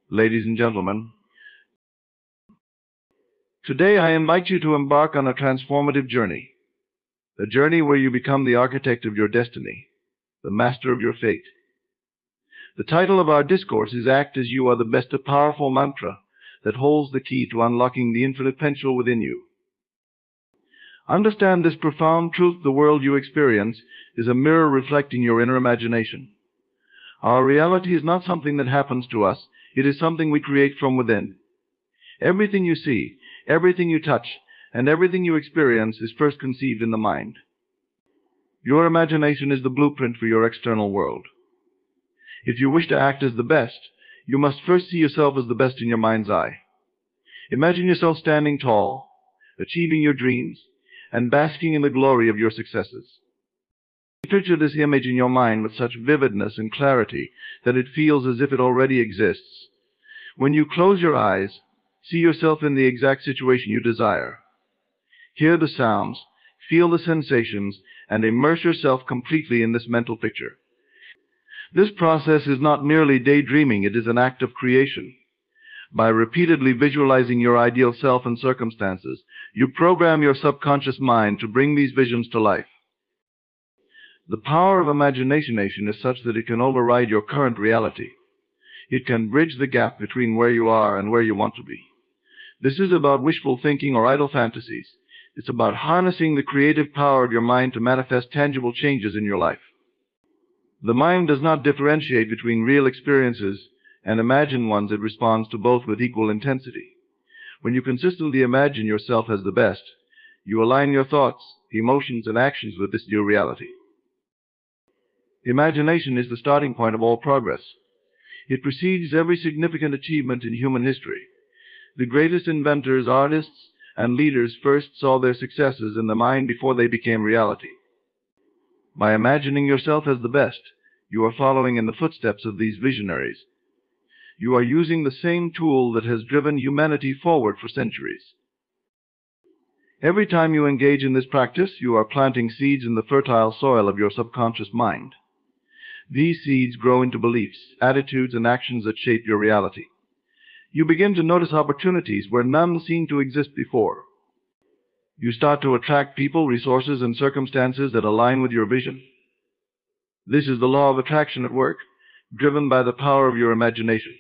Ladies and gentlemen, today I invite you to embark on a transformative journey, a journey where you become the architect of your destiny, the master of your fate. The title of our discourse is Act as You Are the Best, a powerful mantra that holds the key to unlocking the infinite potential within you. Understand this profound truth: the world you experience is a mirror reflecting your inner imagination. Our reality is not something that happens to us, it is something we create from within. Everything you see, everything you touch, and everything you experience is first conceived in the mind. Your imagination is the blueprint for your external world. If you wish to act as the best, you must first see yourself as the best in your mind's eye. Imagine yourself standing tall, achieving your dreams, and basking in the glory of your successes. Picture this image in your mind with such vividness and clarity that it feels as if it already exists. When you close your eyes, see yourself in the exact situation you desire. Hear the sounds, feel the sensations, and immerse yourself completely in this mental picture. This process is not merely daydreaming, it is an act of creation. By repeatedly visualizing your ideal self and circumstances, you program your subconscious mind to bring these visions to life. The power of imagination is such that it can override your current reality. It can bridge the gap between where you are and where you want to be. This is about wishful thinking or idle fantasies. It's about harnessing the creative power of your mind to manifest tangible changes in your life. The mind does not differentiate between real experiences and imagined ones. It responds to both with equal intensity. When you consistently imagine yourself as the best, you align your thoughts, emotions, and actions with this new reality. Imagination is the starting point of all progress. It precedes every significant achievement in human history. The greatest inventors, artists, and leaders first saw their successes in the mind before they became reality. By imagining yourself as the best, you are following in the footsteps of these visionaries. You are using the same tool that has driven humanity forward for centuries. Every time you engage in this practice, you are planting seeds in the fertile soil of your subconscious mind. These seeds grow into beliefs, attitudes, and actions that shape your reality. You begin to notice opportunities where none seemed to exist before. You start to attract people, resources, and circumstances that align with your vision. This is the law of attraction at work, driven by the power of your imagination.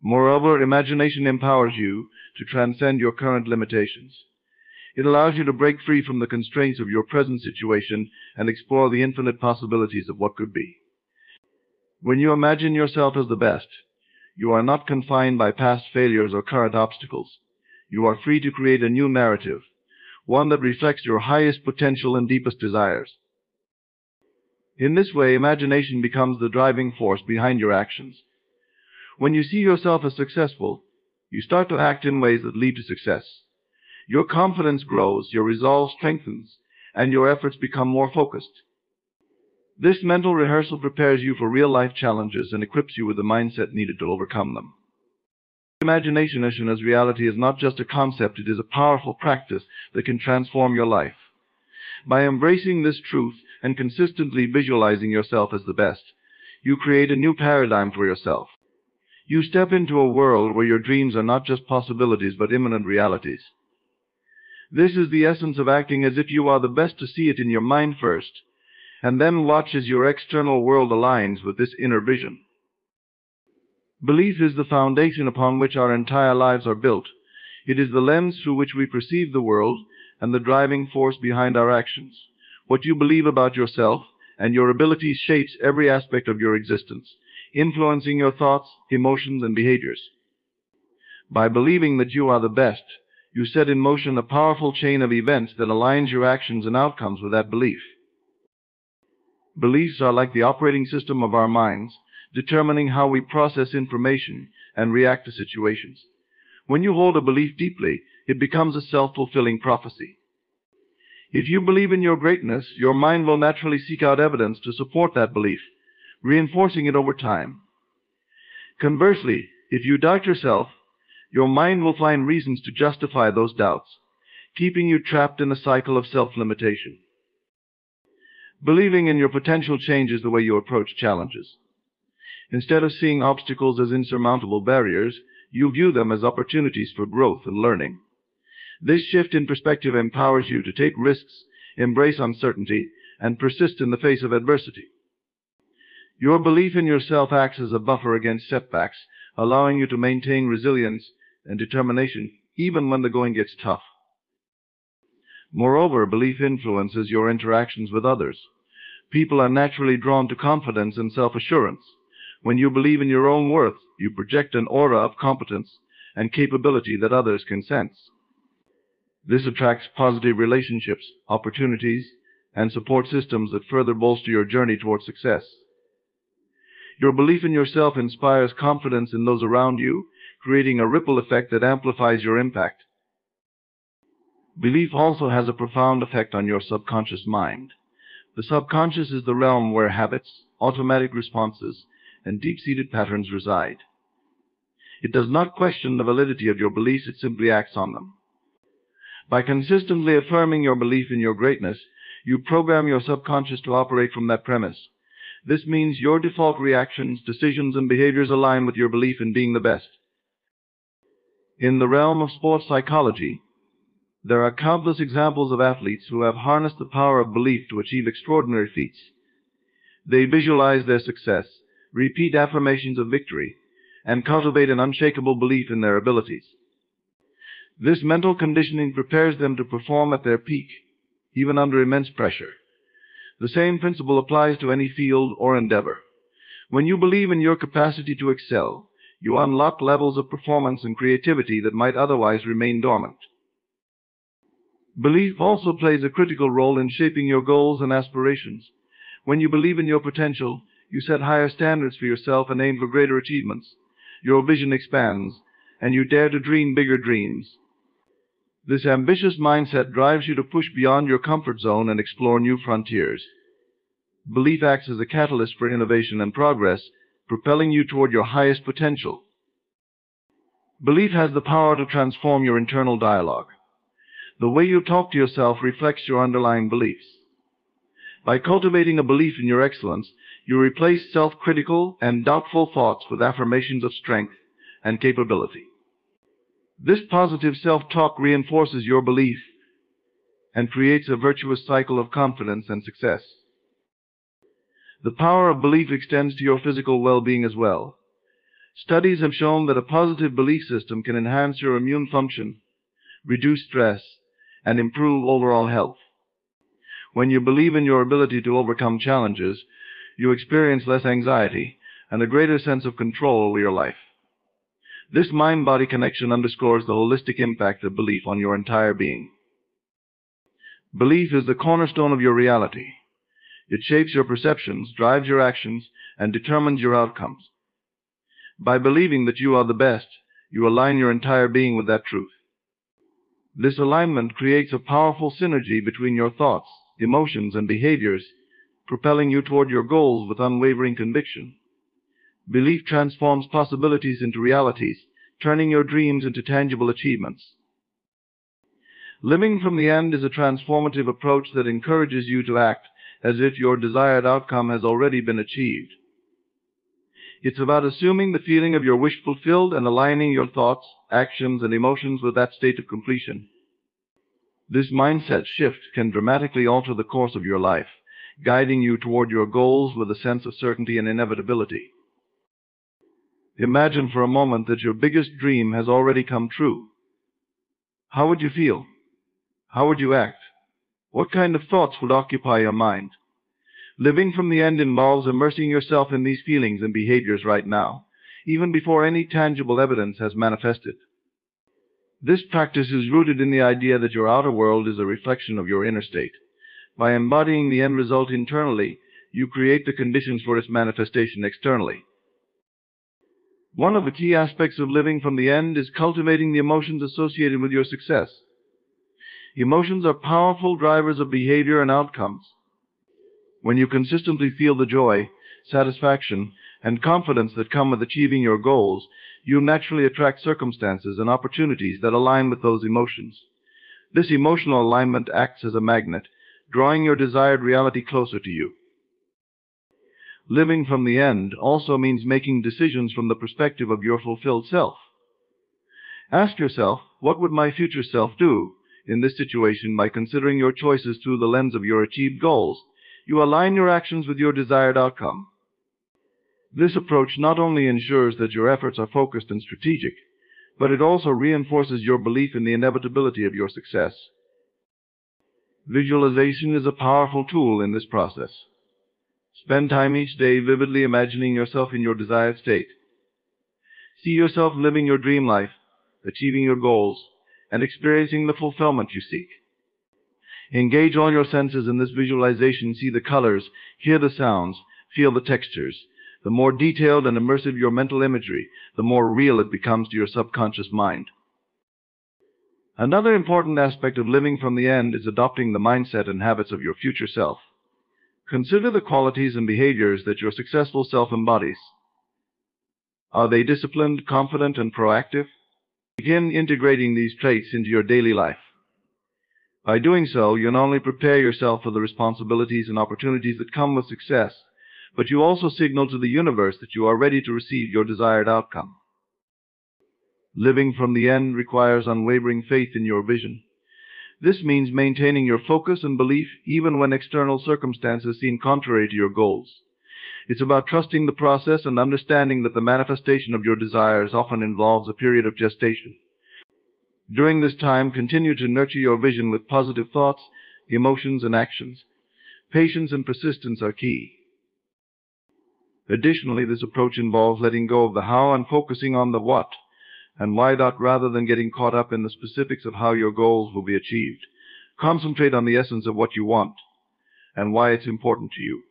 Moreover, imagination empowers you to transcend your current limitations. It allows you to break free from the constraints of your present situation and explore the infinite possibilities of what could be. When you imagine yourself as the best, you are not confined by past failures or current obstacles. You are free to create a new narrative, one that reflects your highest potential and deepest desires. In this way, imagination becomes the driving force behind your actions. When you see yourself as successful, you start to act in ways that lead to success. Your confidence grows, your resolve strengthens, and your efforts become more focused. This mental rehearsal prepares you for real-life challenges and equips you with the mindset needed to overcome them. Imagination as reality is not just a concept, it is a powerful practice that can transform your life. By embracing this truth and consistently visualizing yourself as the best, you create a new paradigm for yourself. You step into a world where your dreams are not just possibilities but imminent realities. This is the essence of acting as if you are the best, to see it in your mind first, and then watch as your external world aligns with this inner vision. Belief is the foundation upon which our entire lives are built. It is the lens through which we perceive the world and the driving force behind our actions. What you believe about yourself and your abilities shapes every aspect of your existence, influencing your thoughts, emotions, and behaviors. By believing that you are the best, you set in motion a powerful chain of events that aligns your actions and outcomes with that belief. Beliefs are like the operating system of our minds, determining how we process information and react to situations. When you hold a belief deeply, it becomes a self-fulfilling prophecy. If you believe in your greatness, your mind will naturally seek out evidence to support that belief, reinforcing it over time. Conversely, if you doubt yourself, your mind will find reasons to justify those doubts, keeping you trapped in a cycle of self-limitation. Believing in your potential changes the way you approach challenges. Instead of seeing obstacles as insurmountable barriers, you view them as opportunities for growth and learning. This shift in perspective empowers you to take risks, embrace uncertainty, and persist in the face of adversity. Your belief in yourself acts as a buffer against setbacks, allowing you to maintain resilience and determination even when the going gets tough. Moreover, belief influences your interactions with others. People are naturally drawn to confidence and self-assurance. When you believe in your own worth, you project an aura of competence and capability that others can sense. This attracts positive relationships, opportunities, and support systems that further bolster your journey toward success. Your belief in yourself inspires confidence in those around you, creating a ripple effect that amplifies your impact. Belief also has a profound effect on your subconscious mind. The subconscious is the realm where habits, automatic responses, and deep-seated patterns reside. It does not question the validity of your beliefs, it simply acts on them. By consistently affirming your belief in your greatness, you program your subconscious to operate from that premise. This means your default reactions, decisions, and behaviors align with your belief in being the best. In the realm of sports psychology, there are countless examples of athletes who have harnessed the power of belief to achieve extraordinary feats. They visualize their success, repeat affirmations of victory, and cultivate an unshakable belief in their abilities. This mental conditioning prepares them to perform at their peak, even under immense pressure. The same principle applies to any field or endeavor. When you believe in your capacity to excel, you unlock levels of performance and creativity that might otherwise remain dormant. Belief also plays a critical role in shaping your goals and aspirations. When you believe in your potential, you set higher standards for yourself and aim for greater achievements. Your vision expands, and you dare to dream bigger dreams. This ambitious mindset drives you to push beyond your comfort zone and explore new frontiers. Belief acts as a catalyst for innovation and progress, propelling you toward your highest potential. Belief has the power to transform your internal dialogue. The way you talk to yourself reflects your underlying beliefs. By cultivating a belief in your excellence, you replace self-critical and doubtful thoughts with affirmations of strength and capability. This positive self-talk reinforces your belief and creates a virtuous cycle of confidence and success. The power of belief extends to your physical well-being as well. Studies have shown that a positive belief system can enhance your immune function, reduce stress, and improve overall health. When you believe in your ability to overcome challenges, you experience less anxiety and a greater sense of control over your life. This mind-body connection underscores the holistic impact of belief on your entire being. Belief is the cornerstone of your reality. It shapes your perceptions, drives your actions, and determines your outcomes. By believing that you are the best, you align your entire being with that truth. This alignment creates a powerful synergy between your thoughts, emotions, and behaviors, propelling you toward your goals with unwavering conviction. Belief transforms possibilities into realities, turning your dreams into tangible achievements. Living from the end is a transformative approach that encourages you to act as if your desired outcome has already been achieved. It's about assuming the feeling of your wish fulfilled and aligning your thoughts, actions, and emotions with that state of completion. This mindset shift can dramatically alter the course of your life, guiding you toward your goals with a sense of certainty and inevitability. Imagine for a moment that your biggest dream has already come true. How would you feel? How would you act? What kind of thoughts would occupy your mind? Living from the end involves immersing yourself in these feelings and behaviors right now, even before any tangible evidence has manifested. This practice is rooted in the idea that your outer world is a reflection of your inner state. By embodying the end result internally, you create the conditions for its manifestation externally. One of the key aspects of living from the end is cultivating the emotions associated with your success. Emotions are powerful drivers of behavior and outcomes. When you consistently feel the joy, satisfaction, and confidence that come with achieving your goals, you naturally attract circumstances and opportunities that align with those emotions. This emotional alignment acts as a magnet, drawing your desired reality closer to you. Living from the end also means making decisions from the perspective of your fulfilled self. Ask yourself, what would my future self do in this situation? By considering your choices through the lens of your achieved goals, you align your actions with your desired outcome. This approach not only ensures that your efforts are focused and strategic, but it also reinforces your belief in the inevitability of your success. Visualization is a powerful tool in this process. Spend time each day vividly imagining yourself in your desired state. See yourself living your dream life, achieving your goals, and experiencing the fulfillment you seek. Engage all your senses in this visualization. See the colors, hear the sounds, feel the textures. The more detailed and immersive your mental imagery, the more real it becomes to your subconscious mind. Another important aspect of living from the end is adopting the mindset and habits of your future self. Consider the qualities and behaviors that your successful self embodies. Are they disciplined, confident, and proactive? Begin integrating these traits into your daily life. By doing so, you not only prepare yourself for the responsibilities and opportunities that come with success, but you also signal to the universe that you are ready to receive your desired outcome. Living from the end requires unwavering faith in your vision. This means maintaining your focus and belief even when external circumstances seem contrary to your goals. It's about trusting the process and understanding that the manifestation of your desires often involves a period of gestation. During this time, continue to nurture your vision with positive thoughts, emotions, and actions. Patience and persistence are key. Additionally, this approach involves letting go of the how and focusing on the what and why rather than getting caught up in the specifics of how your goals will be achieved. Concentrate on the essence of what you want and why it's important to you.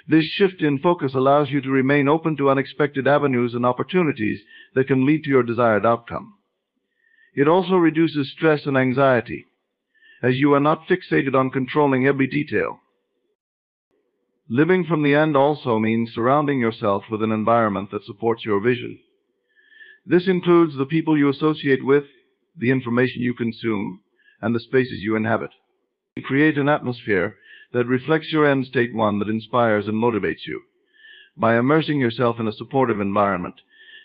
This shift in focus allows you to remain open to unexpected avenues and opportunities that can lead to your desired outcome. It also reduces stress and anxiety, as you are not fixated on controlling every detail. Living from the end also means surrounding yourself with an environment that supports your vision. This includes the people you associate with, the information you consume, and the spaces you inhabit. Create an atmosphere that reflects your end state, one that inspires and motivates you. By immersing yourself in a supportive environment,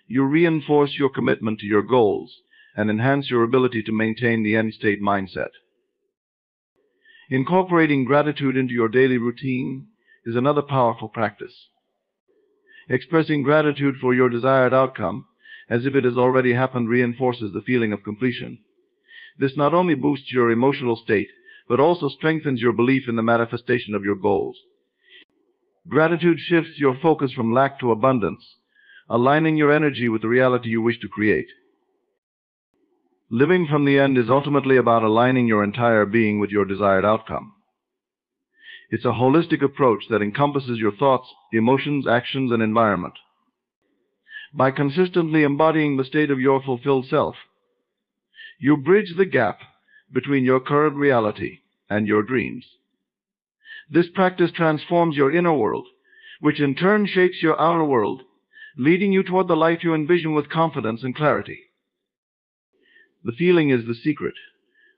you reinforce your commitment to your goals and enhance your ability to maintain the end state mindset. Incorporating gratitude into your daily routine is another powerful practice. Expressing gratitude for your desired outcome, as if it has already happened, reinforces the feeling of completion. This not only boosts your emotional state, but also strengthens your belief in the manifestation of your goals. Gratitude shifts your focus from lack to abundance, aligning your energy with the reality you wish to create. Living from the end is ultimately about aligning your entire being with your desired outcome. It's a holistic approach that encompasses your thoughts, emotions, actions, and environment. By consistently embodying the state of your fulfilled self, you bridge the gap between your current reality and your dreams. This practice transforms your inner world, which in turn shapes your outer world, leading you toward the life you envision with confidence and clarity. The feeling is the secret,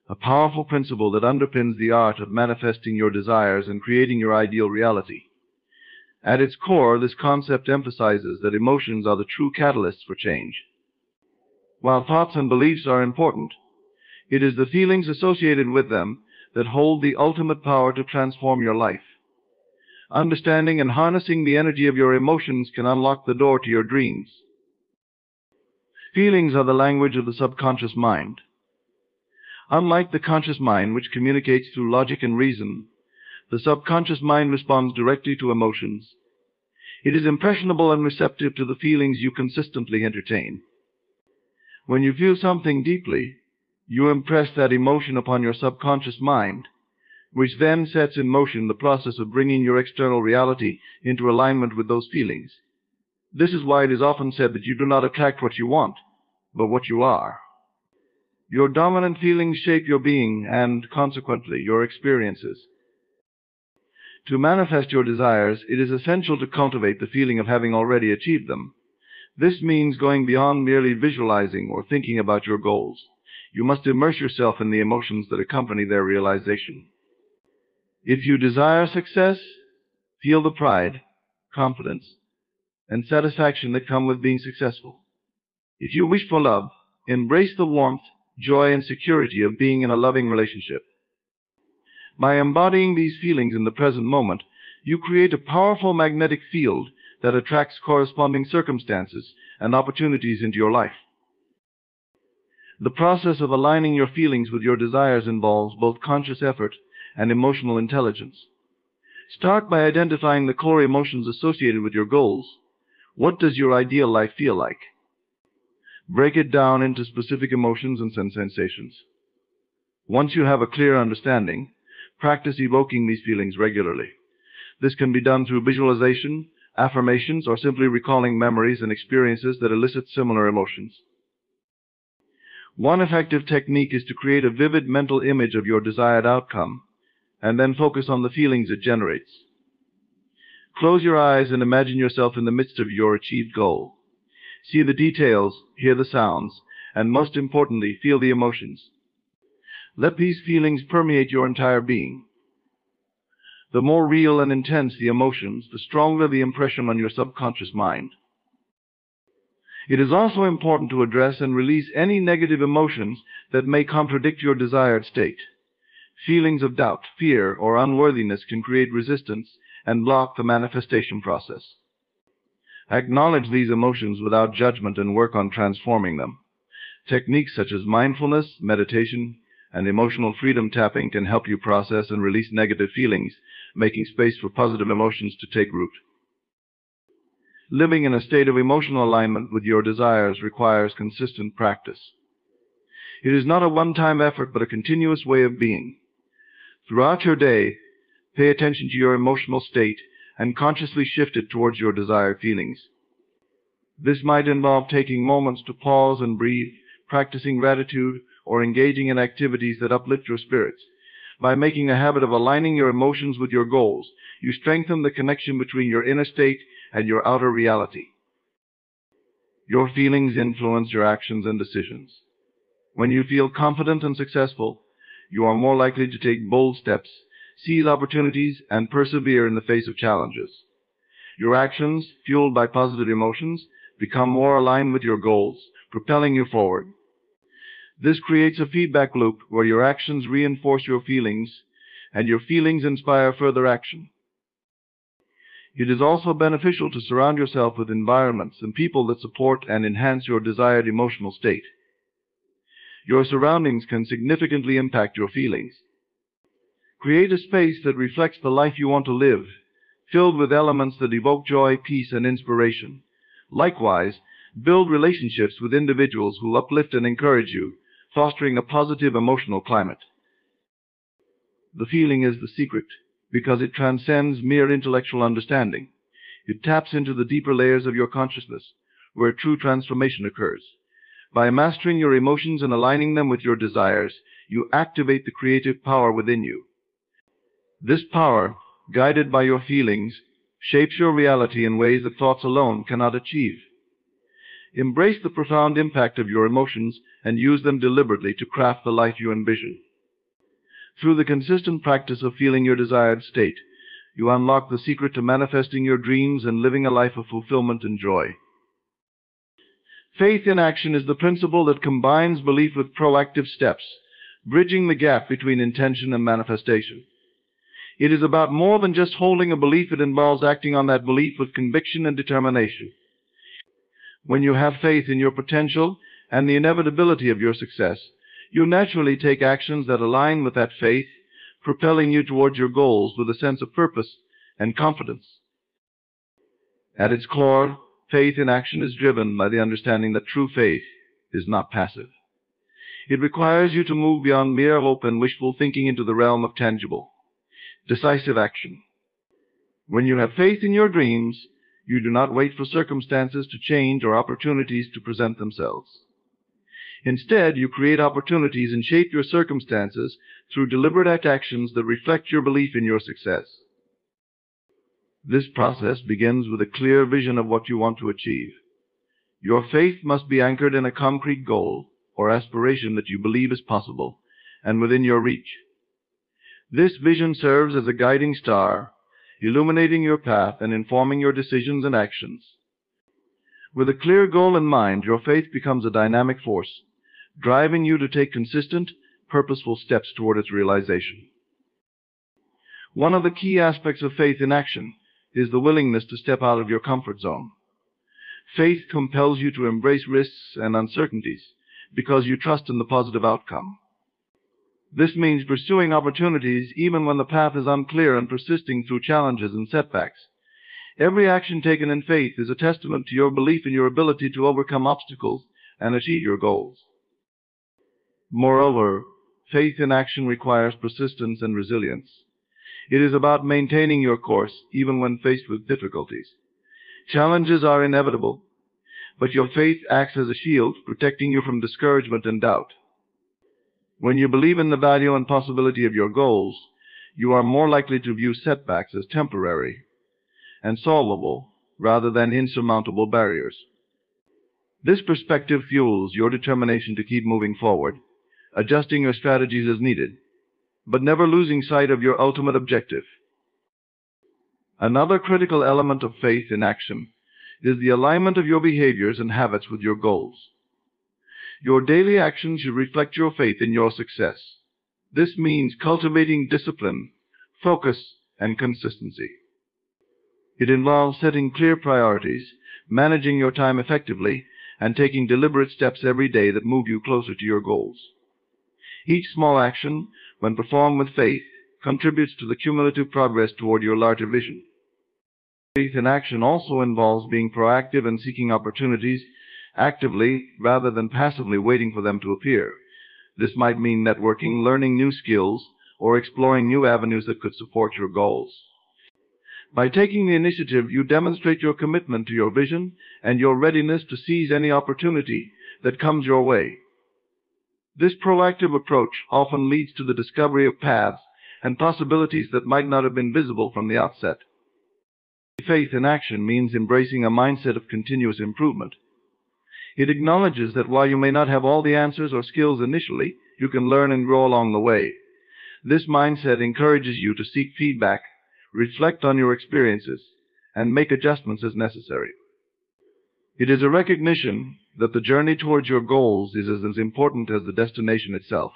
a powerful principle that underpins the art of manifesting your desires and creating your ideal reality. At its core, this concept emphasizes that emotions are the true catalysts for change. While thoughts and beliefs are important, it is the feelings associated with them that hold the ultimate power to transform your life. Understanding and harnessing the energy of your emotions can unlock the door to your dreams. Feelings are the language of the subconscious mind. Unlike the conscious mind, which communicates through logic and reason, the subconscious mind responds directly to emotions. It is impressionable and receptive to the feelings you consistently entertain. When you feel something deeply, you impress that emotion upon your subconscious mind, which then sets in motion the process of bringing your external reality into alignment with those feelings. This is why it is often said that you do not attract what you want, but what you are. Your dominant feelings shape your being and, consequently, your experiences. To manifest your desires, it is essential to cultivate the feeling of having already achieved them. This means going beyond merely visualizing or thinking about your goals. You must immerse yourself in the emotions that accompany their realization. If you desire success, feel the pride confidence, and satisfaction that come with being successful. If you wish for love, embrace the warmth, joy, and security of being in a loving relationship. By embodying these feelings in the present moment, you create a powerful magnetic field that attracts corresponding circumstances and opportunities into your life. The process of aligning your feelings with your desires involves both conscious effort and emotional intelligence. Start by identifying the core emotions associated with your goals. What does your ideal life feel like? Break it down into specific emotions and sensations. Once you have a clear understanding, practice evoking these feelings regularly. This can be done through visualization, affirmations, or simply recalling memories and experiences that elicit similar emotions. One effective technique is to create a vivid mental image of your desired outcome, and then focus on the feelings it generates. Close your eyes and imagine yourself in the midst of your achieved goal. See the details, hear the sounds, and most importantly, feel the emotions. Let these feelings permeate your entire being. The more real and intense the emotions, the stronger the impression on your subconscious mind. It is also important to address and release any negative emotions that may contradict your desired state. Feelings of doubt, fear, or unworthiness can create resistance and block the manifestation process. Acknowledge these emotions without judgment and work on transforming them. Techniques such as mindfulness, meditation, and emotional freedom tapping can help you process and release negative feelings, making space for positive emotions to take root. Living in a state of emotional alignment with your desires requires consistent practice. It is not a one-time effort, but a continuous way of being. Throughout your day, pay attention to your emotional state and consciously shift it towards your desired feelings. This might involve taking moments to pause and breathe, practicing gratitude, or engaging in activities that uplift your spirits. By making a habit of aligning your emotions with your goals, you strengthen the connection between your inner state and your outer reality. Your feelings influence your actions and decisions. When you feel confident and successful, you are more likely to take bold steps, seize opportunities, and persevere in the face of challenges. Your actions, fueled by positive emotions, become more aligned with your goals, propelling you forward. This creates a feedback loop where your actions reinforce your feelings, and your feelings inspire further action. It is also beneficial to surround yourself with environments and people that support and enhance your desired emotional state. Your surroundings can significantly impact your feelings. Create a space that reflects the life you want to live, filled with elements that evoke joy, peace, and inspiration. Likewise, build relationships with individuals who uplift and encourage you, fostering a positive emotional climate. The feeling is the secret, because it transcends mere intellectual understanding. It taps into the deeper layers of your consciousness, where true transformation occurs. By mastering your emotions and aligning them with your desires, you activate the creative power within you. This power, guided by your feelings, shapes your reality in ways that thoughts alone cannot achieve. Embrace the profound impact of your emotions and use them deliberately to craft the life you envision. Through the consistent practice of feeling your desired state, you unlock the secret to manifesting your dreams and living a life of fulfillment and joy. Faith in action is the principle that combines belief with proactive steps, bridging the gap between intention and manifestation. It is about more than just holding a belief. It involves acting on that belief with conviction and determination. When you have faith in your potential and the inevitability of your success, you naturally take actions that align with that faith, propelling you towards your goals with a sense of purpose and confidence. At its core, faith in action is driven by the understanding that true faith is not passive. It requires you to move beyond mere hope and wishful thinking into the realm of tangible, decisive action. When you have faith in your dreams, you do not wait for circumstances to change or opportunities to present themselves. Instead, you create opportunities and shape your circumstances through deliberate actions that reflect your belief in your success. This process begins with a clear vision of what you want to achieve. Your faith must be anchored in a concrete goal or aspiration that you believe is possible and within your reach. This vision serves as a guiding star, illuminating your path and informing your decisions and actions. With a clear goal in mind, your faith becomes a dynamic force, driving you to take consistent, purposeful steps toward its realization. One of the key aspects of faith in action is the willingness to step out of your comfort zone. Faith compels you to embrace risks and uncertainties because you trust in the positive outcome. This means pursuing opportunities even when the path is unclear and persisting through challenges and setbacks. Every action taken in faith is a testament to your belief in your ability to overcome obstacles and achieve your goals. Moreover, faith in action requires persistence and resilience. It is about maintaining your course even when faced with difficulties. Challenges are inevitable, but your faith acts as a shield, protecting you from discouragement and doubt. When you believe in the value and possibility of your goals, you are more likely to view setbacks as temporary and solvable rather than insurmountable barriers. This perspective fuels your determination to keep moving forward, adjusting your strategies as needed, but never losing sight of your ultimate objective. Another critical element of faith in action is the alignment of your behaviors and habits with your goals. Your daily actions should reflect your faith in your success. This means cultivating discipline, focus, and consistency. It involves setting clear priorities, managing your time effectively, and taking deliberate steps every day that move you closer to your goals. Each small action, when performed with faith, contributes to the cumulative progress toward your larger vision. Faith in action also involves being proactive and seeking opportunities actively rather than passively waiting for them to appear. This might mean networking, learning new skills, or exploring new avenues that could support your goals. By taking the initiative, you demonstrate your commitment to your vision and your readiness to seize any opportunity that comes your way. This proactive approach often leads to the discovery of paths and possibilities that might not have been visible from the outset. Faith in action means embracing a mindset of continuous improvement. It acknowledges that while you may not have all the answers or skills initially, you can learn and grow along the way. This mindset encourages you to seek feedback, reflect on your experiences, and make adjustments as necessary. It is a recognition that the journey towards your goals is as important as the destination itself,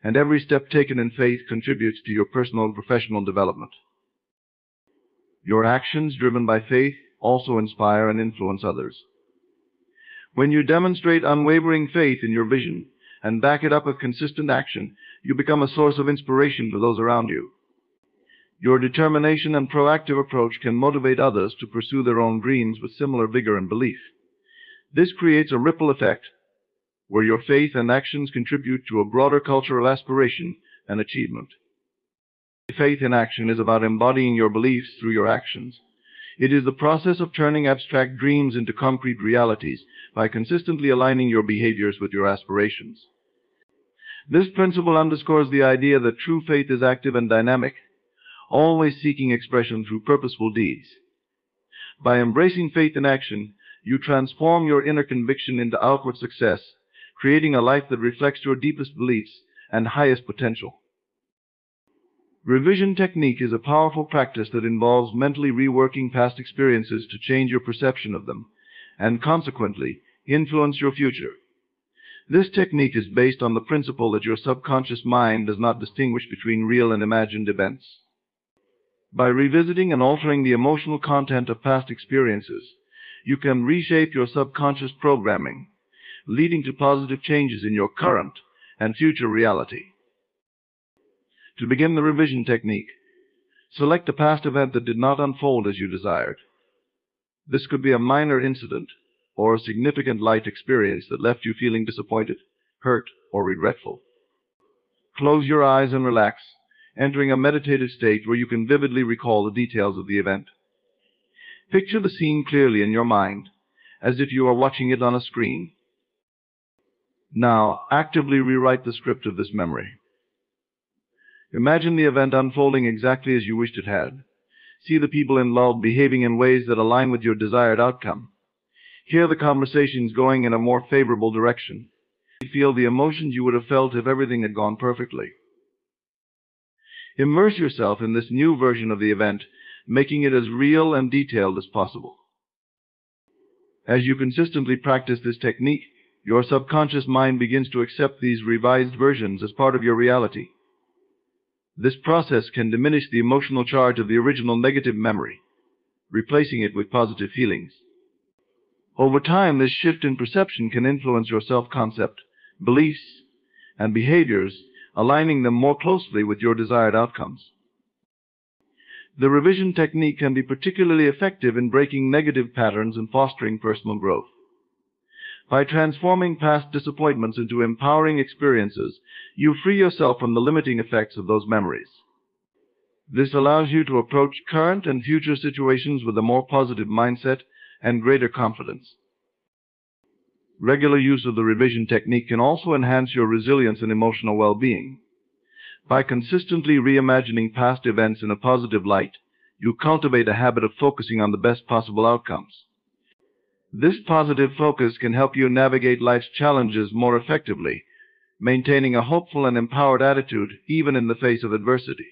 and every step taken in faith contributes to your personal and professional development. Your actions, driven by faith, also inspire and influence others. When you demonstrate unwavering faith in your vision and back it up with consistent action, you become a source of inspiration for those around you. Your determination and proactive approach can motivate others to pursue their own dreams with similar vigor and belief. This creates a ripple effect where your faith and actions contribute to a broader cultural aspiration and achievement. Faith in action is about embodying your beliefs through your actions. It is the process of turning abstract dreams into concrete realities by consistently aligning your behaviors with your aspirations. This principle underscores the idea that true faith is active and dynamic, always seeking expression through purposeful deeds. By embracing faith in action, you transform your inner conviction into outward success, creating a life that reflects your deepest beliefs and highest potential. Revision technique is a powerful practice that involves mentally reworking past experiences to change your perception of them, and consequently, influence your future. This technique is based on the principle that your subconscious mind does not distinguish between real and imagined events. By revisiting and altering the emotional content of past experiences, you can reshape your subconscious programming, leading to positive changes in your current and future reality. To begin the revision technique, select a past event that did not unfold as you desired. This could be a minor incident or a significant life experience that left you feeling disappointed, hurt, or regretful. Close your eyes and relax, entering a meditative state where you can vividly recall the details of the event. Picture the scene clearly in your mind, as if you are watching it on a screen. Now, actively rewrite the script of this memory. Imagine the event unfolding exactly as you wished it had. See the people involved behaving in ways that align with your desired outcome. Hear the conversations going in a more favorable direction. Feel the emotions you would have felt if everything had gone perfectly. Immerse yourself in this new version of the event, making it as real and detailed as possible. As you consistently practice this technique, your subconscious mind begins to accept these revised versions as part of your reality. This process can diminish the emotional charge of the original negative memory, replacing it with positive feelings. Over time, this shift in perception can influence your self-concept, beliefs, and behaviors, aligning them more closely with your desired outcomes. The revision technique can be particularly effective in breaking negative patterns and fostering personal growth. By transforming past disappointments into empowering experiences, you free yourself from the limiting effects of those memories. This allows you to approach current and future situations with a more positive mindset and greater confidence. Regular use of the revision technique can also enhance your resilience and emotional well-being. By consistently reimagining past events in a positive light, you cultivate a habit of focusing on the best possible outcomes. This positive focus can help you navigate life's challenges more effectively, maintaining a hopeful and empowered attitude even in the face of adversity.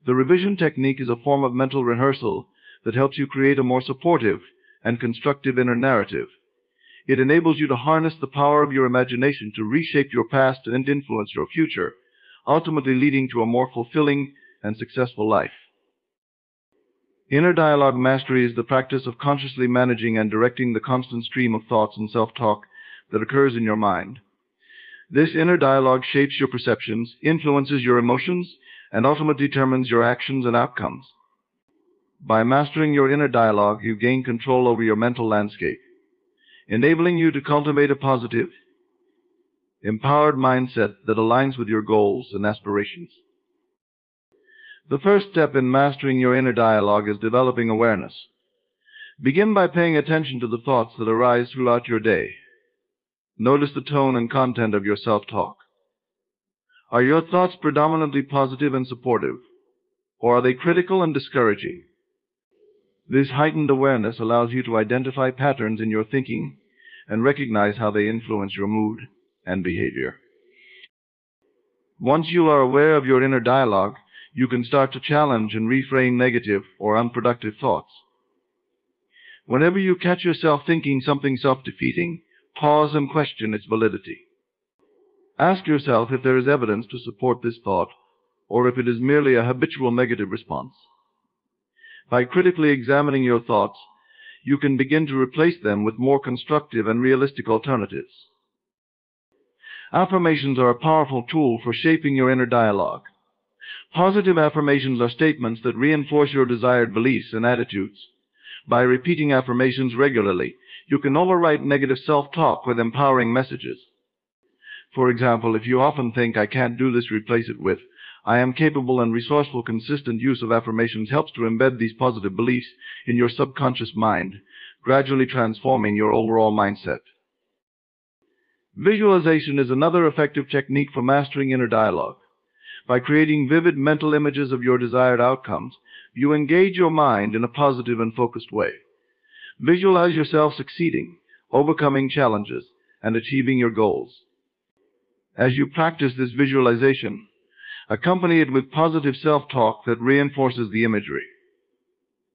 The revision technique is a form of mental rehearsal that helps you create a more supportive and constructive inner narrative. It enables you to harness the power of your imagination to reshape your past and influence your future, ultimately leading to a more fulfilling and successful life. Inner dialogue mastery is the practice of consciously managing and directing the constant stream of thoughts and self-talk that occurs in your mind. This inner dialogue shapes your perceptions, influences your emotions, and ultimately determines your actions and outcomes. By mastering your inner dialogue, you gain control over your mental landscape, enabling you to cultivate a positive, empowered mindset that aligns with your goals and aspirations. The first step in mastering your inner dialogue is developing awareness. Begin by paying attention to the thoughts that arise throughout your day. Notice the tone and content of your self-talk. Are your thoughts predominantly positive and supportive, or are they critical and discouraging? This heightened awareness allows you to identify patterns in your thinking and recognize how they influence your mood and behavior. Once you are aware of your inner dialogue, you can start to challenge and reframe negative or unproductive thoughts. Whenever you catch yourself thinking something self-defeating, pause and question its validity. Ask yourself if there is evidence to support this thought, or if it is merely a habitual negative response. By critically examining your thoughts, you can begin to replace them with more constructive and realistic alternatives. Affirmations are a powerful tool for shaping your inner dialogue. Positive affirmations are statements that reinforce your desired beliefs and attitudes. By repeating affirmations regularly, you can overwrite negative self-talk with empowering messages. For example, if you often think, "I can't do this," replace it with, "I am capable," and resourceful, consistent use of affirmations helps to embed these positive beliefs in your subconscious mind, gradually transforming your overall mindset. Visualization is another effective technique for mastering inner dialogue. By creating vivid mental images of your desired outcomes, you engage your mind in a positive and focused way. Visualize yourself succeeding, overcoming challenges, and achieving your goals. As you practice this visualization, accompany it with positive self-talk that reinforces the imagery.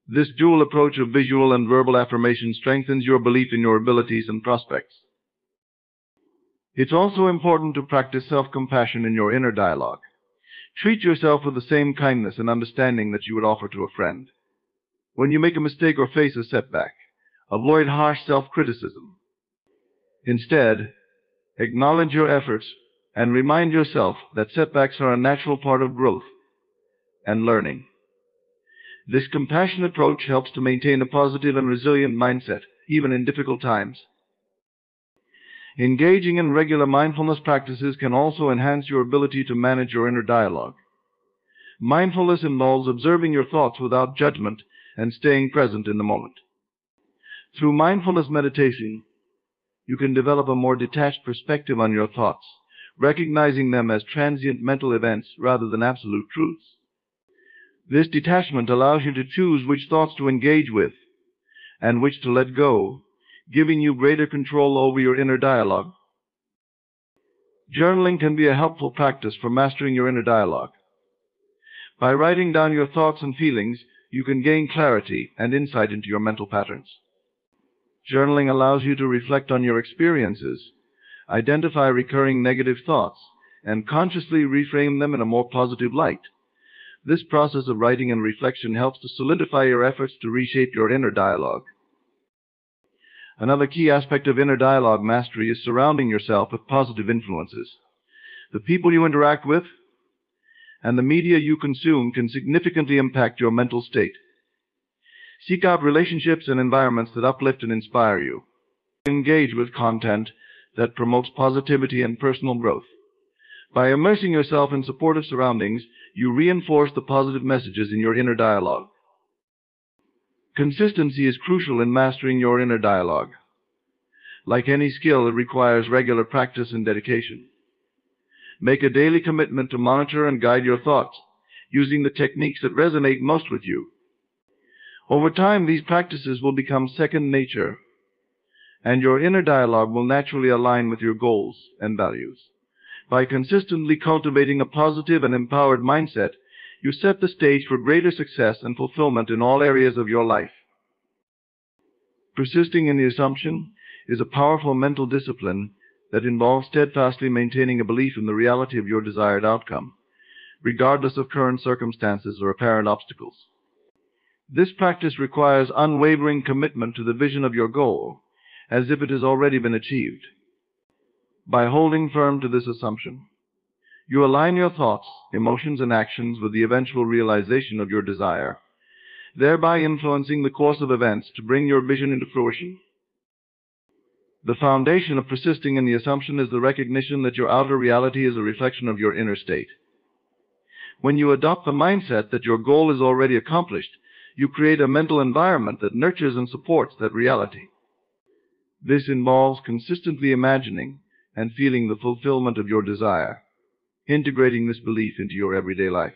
This dual approach of visual and verbal affirmation strengthens your belief in your abilities and prospects. It's also important to practice self-compassion in your inner dialogue. Treat yourself with the same kindness and understanding that you would offer to a friend. When you make a mistake or face a setback, avoid harsh self-criticism. Instead, acknowledge your efforts and remind yourself that setbacks are a natural part of growth and learning. This compassionate approach helps to maintain a positive and resilient mindset, even in difficult times. Engaging in regular mindfulness practices can also enhance your ability to manage your inner dialogue. Mindfulness involves observing your thoughts without judgment and staying present in the moment. Through mindfulness meditation, you can develop a more detached perspective on your thoughts, recognizing them as transient mental events rather than absolute truths. This detachment allows you to choose which thoughts to engage with and which to let go, giving you greater control over your inner dialogue. Journaling can be a helpful practice for mastering your inner dialogue. By writing down your thoughts and feelings, you can gain clarity and insight into your mental patterns. Journaling allows you to reflect on your experiences, identify recurring negative thoughts, and consciously reframe them in a more positive light. This process of writing and reflection helps to solidify your efforts to reshape your inner dialogue. Another key aspect of inner dialogue mastery is surrounding yourself with positive influences. The people you interact with and the media you consume can significantly impact your mental state. Seek out relationships and environments that uplift and inspire you. Engage with content that promotes positivity and personal growth. By immersing yourself in supportive surroundings, you reinforce the positive messages in your inner dialogue. Consistency is crucial in mastering your inner dialogue. Like any skill, it requires regular practice and dedication. Make a daily commitment to monitor and guide your thoughts, using the techniques that resonate most with you. Over time, these practices will become second nature, and your inner dialogue will naturally align with your goals and values. By consistently cultivating a positive and empowered mindset, you set the stage for greater success and fulfillment in all areas of your life. Persisting in the assumption is a powerful mental discipline that involves steadfastly maintaining a belief in the reality of your desired outcome, regardless of current circumstances or apparent obstacles. This practice requires unwavering commitment to the vision of your goal, as if it has already been achieved. By holding firm to this assumption, you align your thoughts, emotions, and actions with the eventual realization of your desire, thereby influencing the course of events to bring your vision into fruition. The foundation of persisting in the assumption is the recognition that your outer reality is a reflection of your inner state. When you adopt the mindset that your goal is already accomplished, you create a mental environment that nurtures and supports that reality. This involves consistently imagining and feeling the fulfillment of your desire, integrating this belief into your everyday life.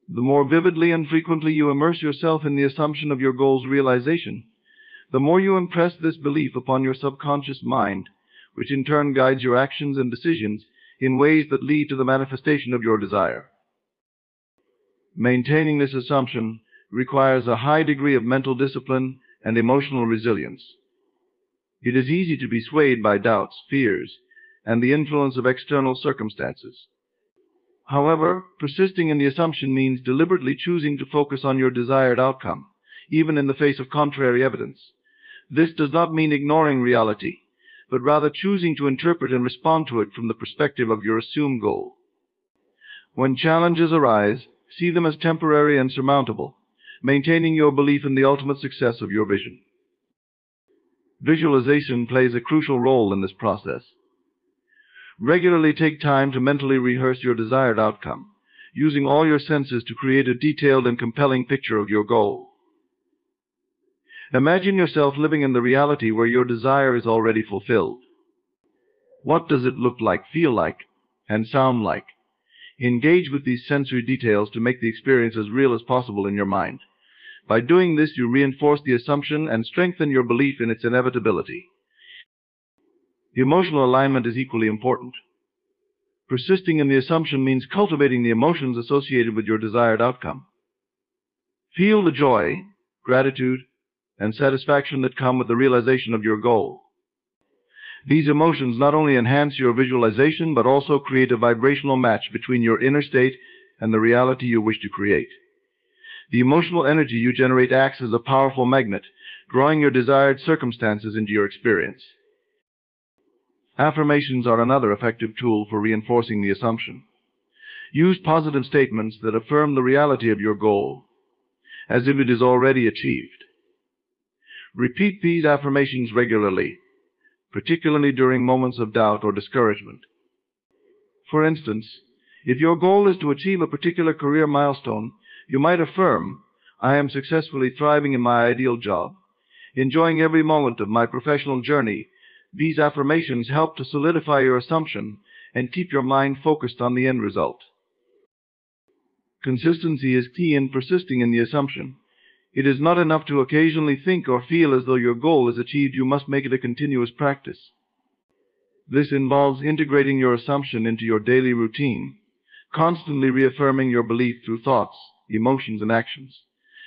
The more vividly and frequently you immerse yourself in the assumption of your goal's realization, the more you impress this belief upon your subconscious mind, which in turn guides your actions and decisions in ways that lead to the manifestation of your desire. Maintaining this assumption requires a high degree of mental discipline and emotional resilience. It is easy to be swayed by doubts, fears, and the influence of external circumstances. However, persisting in the assumption means deliberately choosing to focus on your desired outcome, even in the face of contrary evidence. This does not mean ignoring reality, but rather choosing to interpret and respond to it from the perspective of your assumed goal. When challenges arise, see them as temporary and surmountable, maintaining your belief in the ultimate success of your vision. Visualization plays a crucial role in this process. Regularly take time to mentally rehearse your desired outcome, using all your senses to create a detailed and compelling picture of your goal. Imagine yourself living in the reality where your desire is already fulfilled. What does it look like, feel like, and sound like? Engage with these sensory details to make the experience as real as possible in your mind. By doing this, you reinforce the assumption and strengthen your belief in its inevitability. The emotional alignment is equally important. Persisting in the assumption means cultivating the emotions associated with your desired outcome. Feel the joy, gratitude, and satisfaction that come with the realization of your goal. These emotions not only enhance your visualization, but also create a vibrational match between your inner state and the reality you wish to create. The emotional energy you generate acts as a powerful magnet, drawing your desired circumstances into your experience. Affirmations are another effective tool for reinforcing the assumption. Use positive statements that affirm the reality of your goal, as if it is already achieved. Repeat these affirmations regularly, particularly during moments of doubt or discouragement. For instance, if your goal is to achieve a particular career milestone, you might affirm, "I am successfully thriving in my ideal job, enjoying every moment of my professional journey." These affirmations help to solidify your assumption and keep your mind focused on the end result. Consistency is key in persisting in the assumption. It is not enough to occasionally think or feel as though your goal is achieved. You must make it a continuous practice. This involves integrating your assumption into your daily routine, constantly reaffirming your belief through thoughts, emotions, and actions.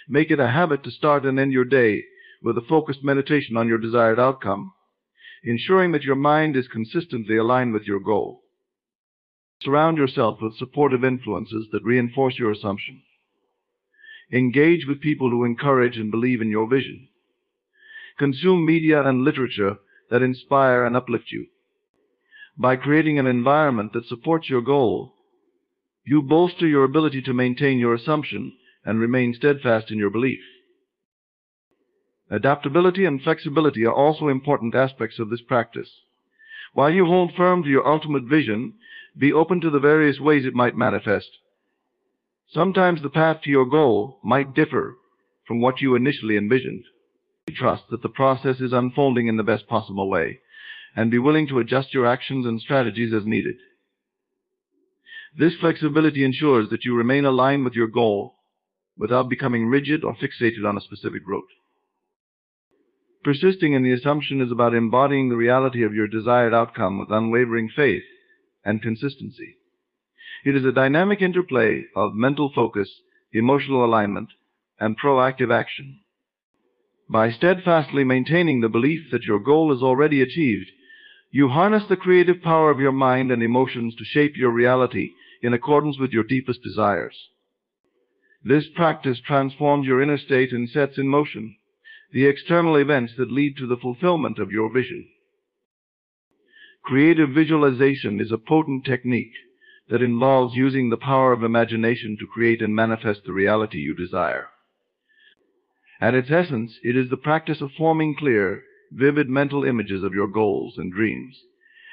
Make it a habit to start and end your day with a focused meditation on your desired outcome, ensuring that your mind is consistently aligned with your goal. Surround yourself with supportive influences that reinforce your assumption. Engage with people who encourage and believe in your vision. Consume media and literature that inspire and uplift you. By creating an environment that supports your goal, you bolster your ability to maintain your assumption and remain steadfast in your belief. Adaptability and flexibility are also important aspects of this practice. While you hold firm to your ultimate vision, be open to the various ways it might manifest. Sometimes the path to your goal might differ from what you initially envisioned. Trust that the process is unfolding in the best possible way, and be willing to adjust your actions and strategies as needed. This flexibility ensures that you remain aligned with your goal without becoming rigid or fixated on a specific route. Persisting in the assumption is about embodying the reality of your desired outcome with unwavering faith and consistency. It is a dynamic interplay of mental focus, emotional alignment, and proactive action. By steadfastly maintaining the belief that your goal is already achieved, you harness the creative power of your mind and emotions to shape your reality in accordance with your deepest desires. This practice transforms your inner state and sets in motion the external events that lead to the fulfillment of your vision. Creative visualization is a potent technique that involves using the power of imagination to create and manifest the reality you desire. At its essence, it is the practice of forming clear, vivid mental images of your goals and dreams,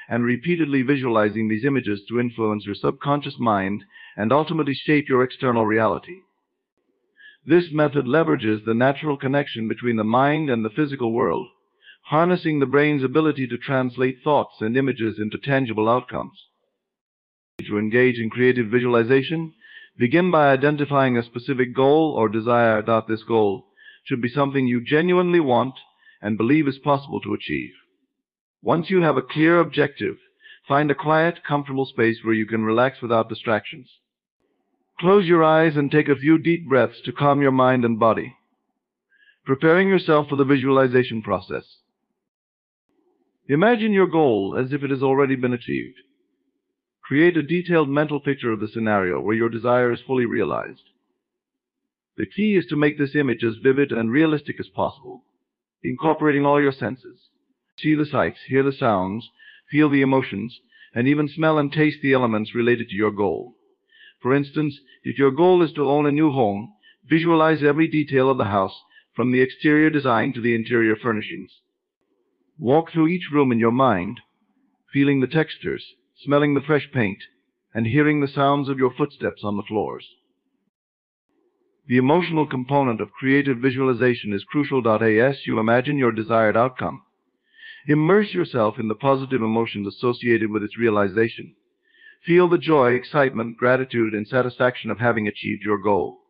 and repeatedly visualizing these images to influence your subconscious mind and ultimately shape your external reality. This method leverages the natural connection between the mind and the physical world, harnessing the brain's ability to translate thoughts and images into tangible outcomes. To engage in creative visualization, begin by identifying a specific goal or desire. This goal should be something you genuinely want and believe is possible to achieve. Once you have a clear objective, find a quiet, comfortable space where you can relax without distractions. Close your eyes and take a few deep breaths to calm your mind and body, preparing yourself for the visualization process. Imagine your goal as if it has already been achieved. Create a detailed mental picture of the scenario where your desire is fully realized. The key is to make this image as vivid and realistic as possible, incorporating all your senses. See the sights, hear the sounds, feel the emotions, and even smell and taste the elements related to your goal. For instance, if your goal is to own a new home, visualize every detail of the house, from the exterior design to the interior furnishings. Walk through each room in your mind, feeling the textures, smelling the fresh paint, and hearing the sounds of your footsteps on the floors. The emotional component of creative visualization is crucial. As you imagine your desired outcome, immerse yourself in the positive emotions associated with its realization. Feel the joy, excitement, gratitude, and satisfaction of having achieved your goal.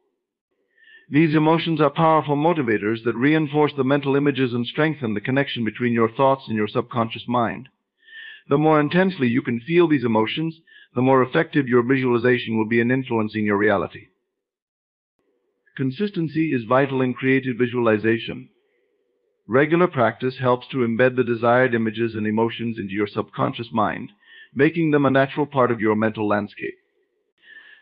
These emotions are powerful motivators that reinforce the mental images and strengthen the connection between your thoughts and your subconscious mind. The more intensely you can feel these emotions, the more effective your visualization will be in influencing your reality. Consistency is vital in creative visualization. Regular practice helps to embed the desired images and emotions into your subconscious mind, making them a natural part of your mental landscape.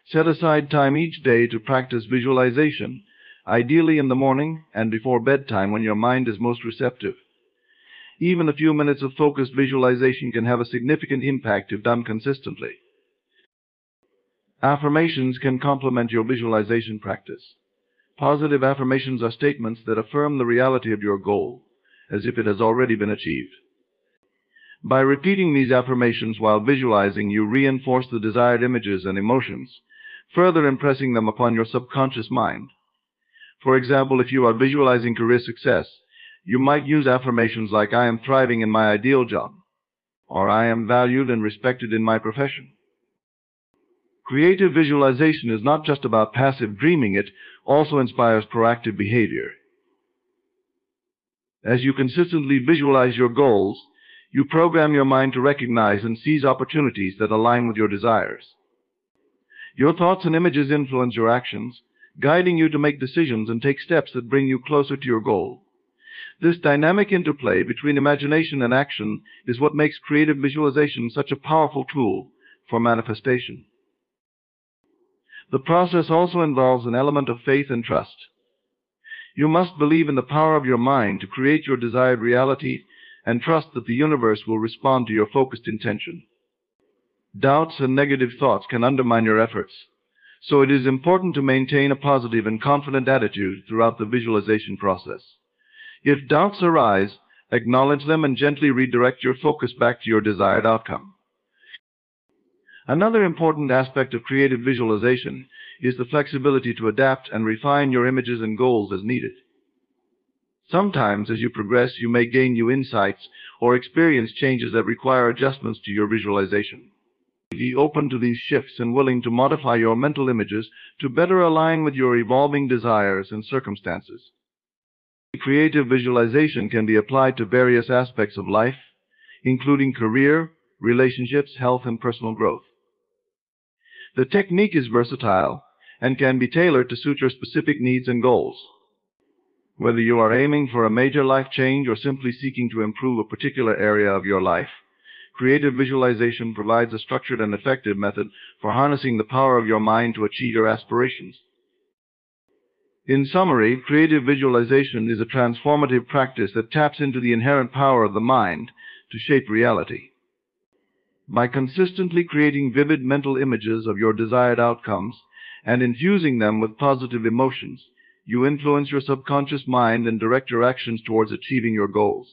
Set aside time each day to practice visualization, ideally in the morning and before bedtime when your mind is most receptive. Even a few minutes of focused visualization can have a significant impact if done consistently. Affirmations can complement your visualization practice. Positive affirmations are statements that affirm the reality of your goal, as if it has already been achieved. By repeating these affirmations while visualizing, you reinforce the desired images and emotions, further impressing them upon your subconscious mind. For example, if you are visualizing career success, you might use affirmations like, "I am thriving in my ideal job," or "I am valued and respected in my profession." Creative visualization is not just about passive dreaming, it also inspires proactive behavior. As you consistently visualize your goals, you program your mind to recognize and seize opportunities that align with your desires. Your thoughts and images influence your actions, guiding you to make decisions and take steps that bring you closer to your goal. This dynamic interplay between imagination and action is what makes creative visualization such a powerful tool for manifestation. The process also involves an element of faith and trust. You must believe in the power of your mind to create your desired reality and trust that the universe will respond to your focused intention. Doubts and negative thoughts can undermine your efforts, so it is important to maintain a positive and confident attitude throughout the visualization process. If doubts arise, acknowledge them and gently redirect your focus back to your desired outcome. Another important aspect of creative visualization is the flexibility to adapt and refine your images and goals as needed. Sometimes, as you progress, you may gain new insights or experience changes that require adjustments to your visualization. Be open to these shifts and willing to modify your mental images to better align with your evolving desires and circumstances. Creative visualization can be applied to various aspects of life, including career, relationships, health, and personal growth. The technique is versatile and can be tailored to suit your specific needs and goals. Whether you are aiming for a major life change or simply seeking to improve a particular area of your life, creative visualization provides a structured and effective method for harnessing the power of your mind to achieve your aspirations. In summary, creative visualization is a transformative practice that taps into the inherent power of the mind to shape reality. By consistently creating vivid mental images of your desired outcomes and infusing them with positive emotions, you influence your subconscious mind and direct your actions towards achieving your goals.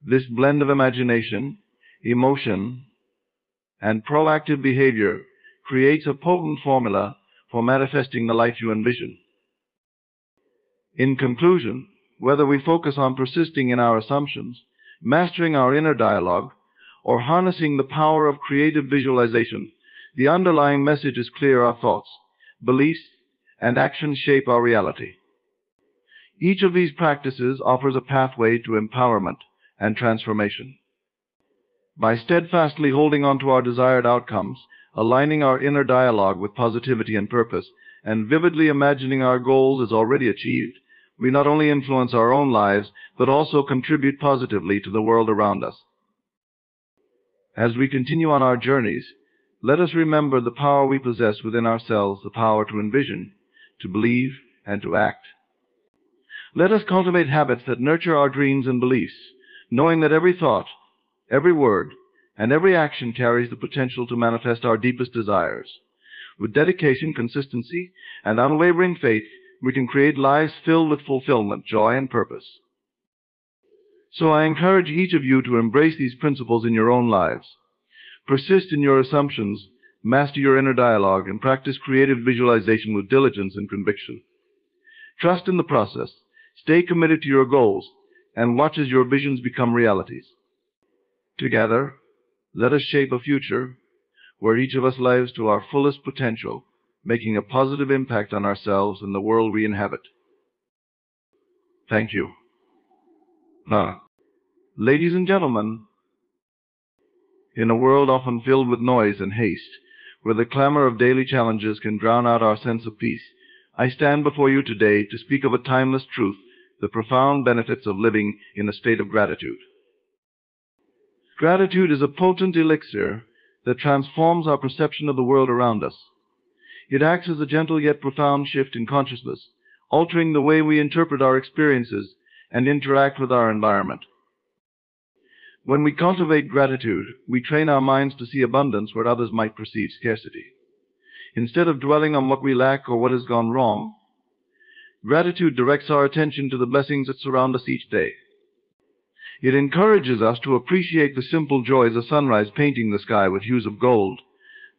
This blend of imagination, emotion, and proactive behavior creates a potent formula for manifesting the life you envision. In conclusion, whether we focus on persisting in our assumptions, mastering our inner dialogue, or harnessing the power of creative visualization, the underlying message is clear: our thoughts, beliefs, and actions shape our reality. Each of these practices offers a pathway to empowerment and transformation. By steadfastly holding on to our desired outcomes, aligning our inner dialogue with positivity and purpose, and vividly imagining our goals as already achieved, we not only influence our own lives, but also contribute positively to the world around us. As we continue on our journeys, let us remember the power we possess within ourselves, the power to envision, to believe, and to act. Let us cultivate habits that nurture our dreams and beliefs, knowing that every thought, every word, and every action carries the potential to manifest our deepest desires. With dedication, consistency, and unwavering faith, we can create lives filled with fulfillment, joy, and purpose. So I encourage each of you to embrace these principles in your own lives. Persist in your assumptions, master your inner dialogue, and practice creative visualization with diligence and conviction. Trust in the process, stay committed to your goals, and watch as your visions become realities. Together, let us shape a future where each of us lives to our fullest potential, making a positive impact on ourselves and the world we inhabit. Thank you. Ladies and gentlemen, in a world often filled with noise and haste, where the clamor of daily challenges can drown out our sense of peace, I stand before you today to speak of a timeless truth, the profound benefits of living in a state of gratitude. Gratitude is a potent elixir that transforms our perception of the world around us. It acts as a gentle yet profound shift in consciousness, altering the way we interpret our experiences and interact with our environment. When we cultivate gratitude, we train our minds to see abundance where others might perceive scarcity. Instead of dwelling on what we lack or what has gone wrong, gratitude directs our attention to the blessings that surround us each day. It encourages us to appreciate the simple joys of sunrise painting the sky with hues of gold,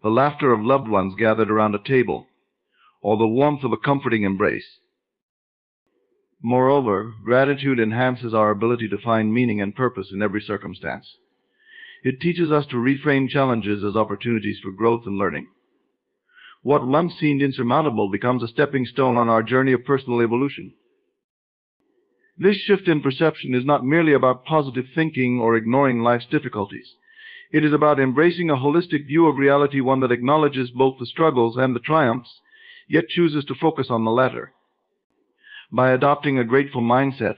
the laughter of loved ones gathered around a table, or the warmth of a comforting embrace. Moreover, gratitude enhances our ability to find meaning and purpose in every circumstance. It teaches us to reframe challenges as opportunities for growth and learning. What once seemed insurmountable becomes a stepping stone on our journey of personal evolution. This shift in perception is not merely about positive thinking or ignoring life's difficulties. It is about embracing a holistic view of reality, one that acknowledges both the struggles and the triumphs, yet chooses to focus on the latter. By adopting a grateful mindset,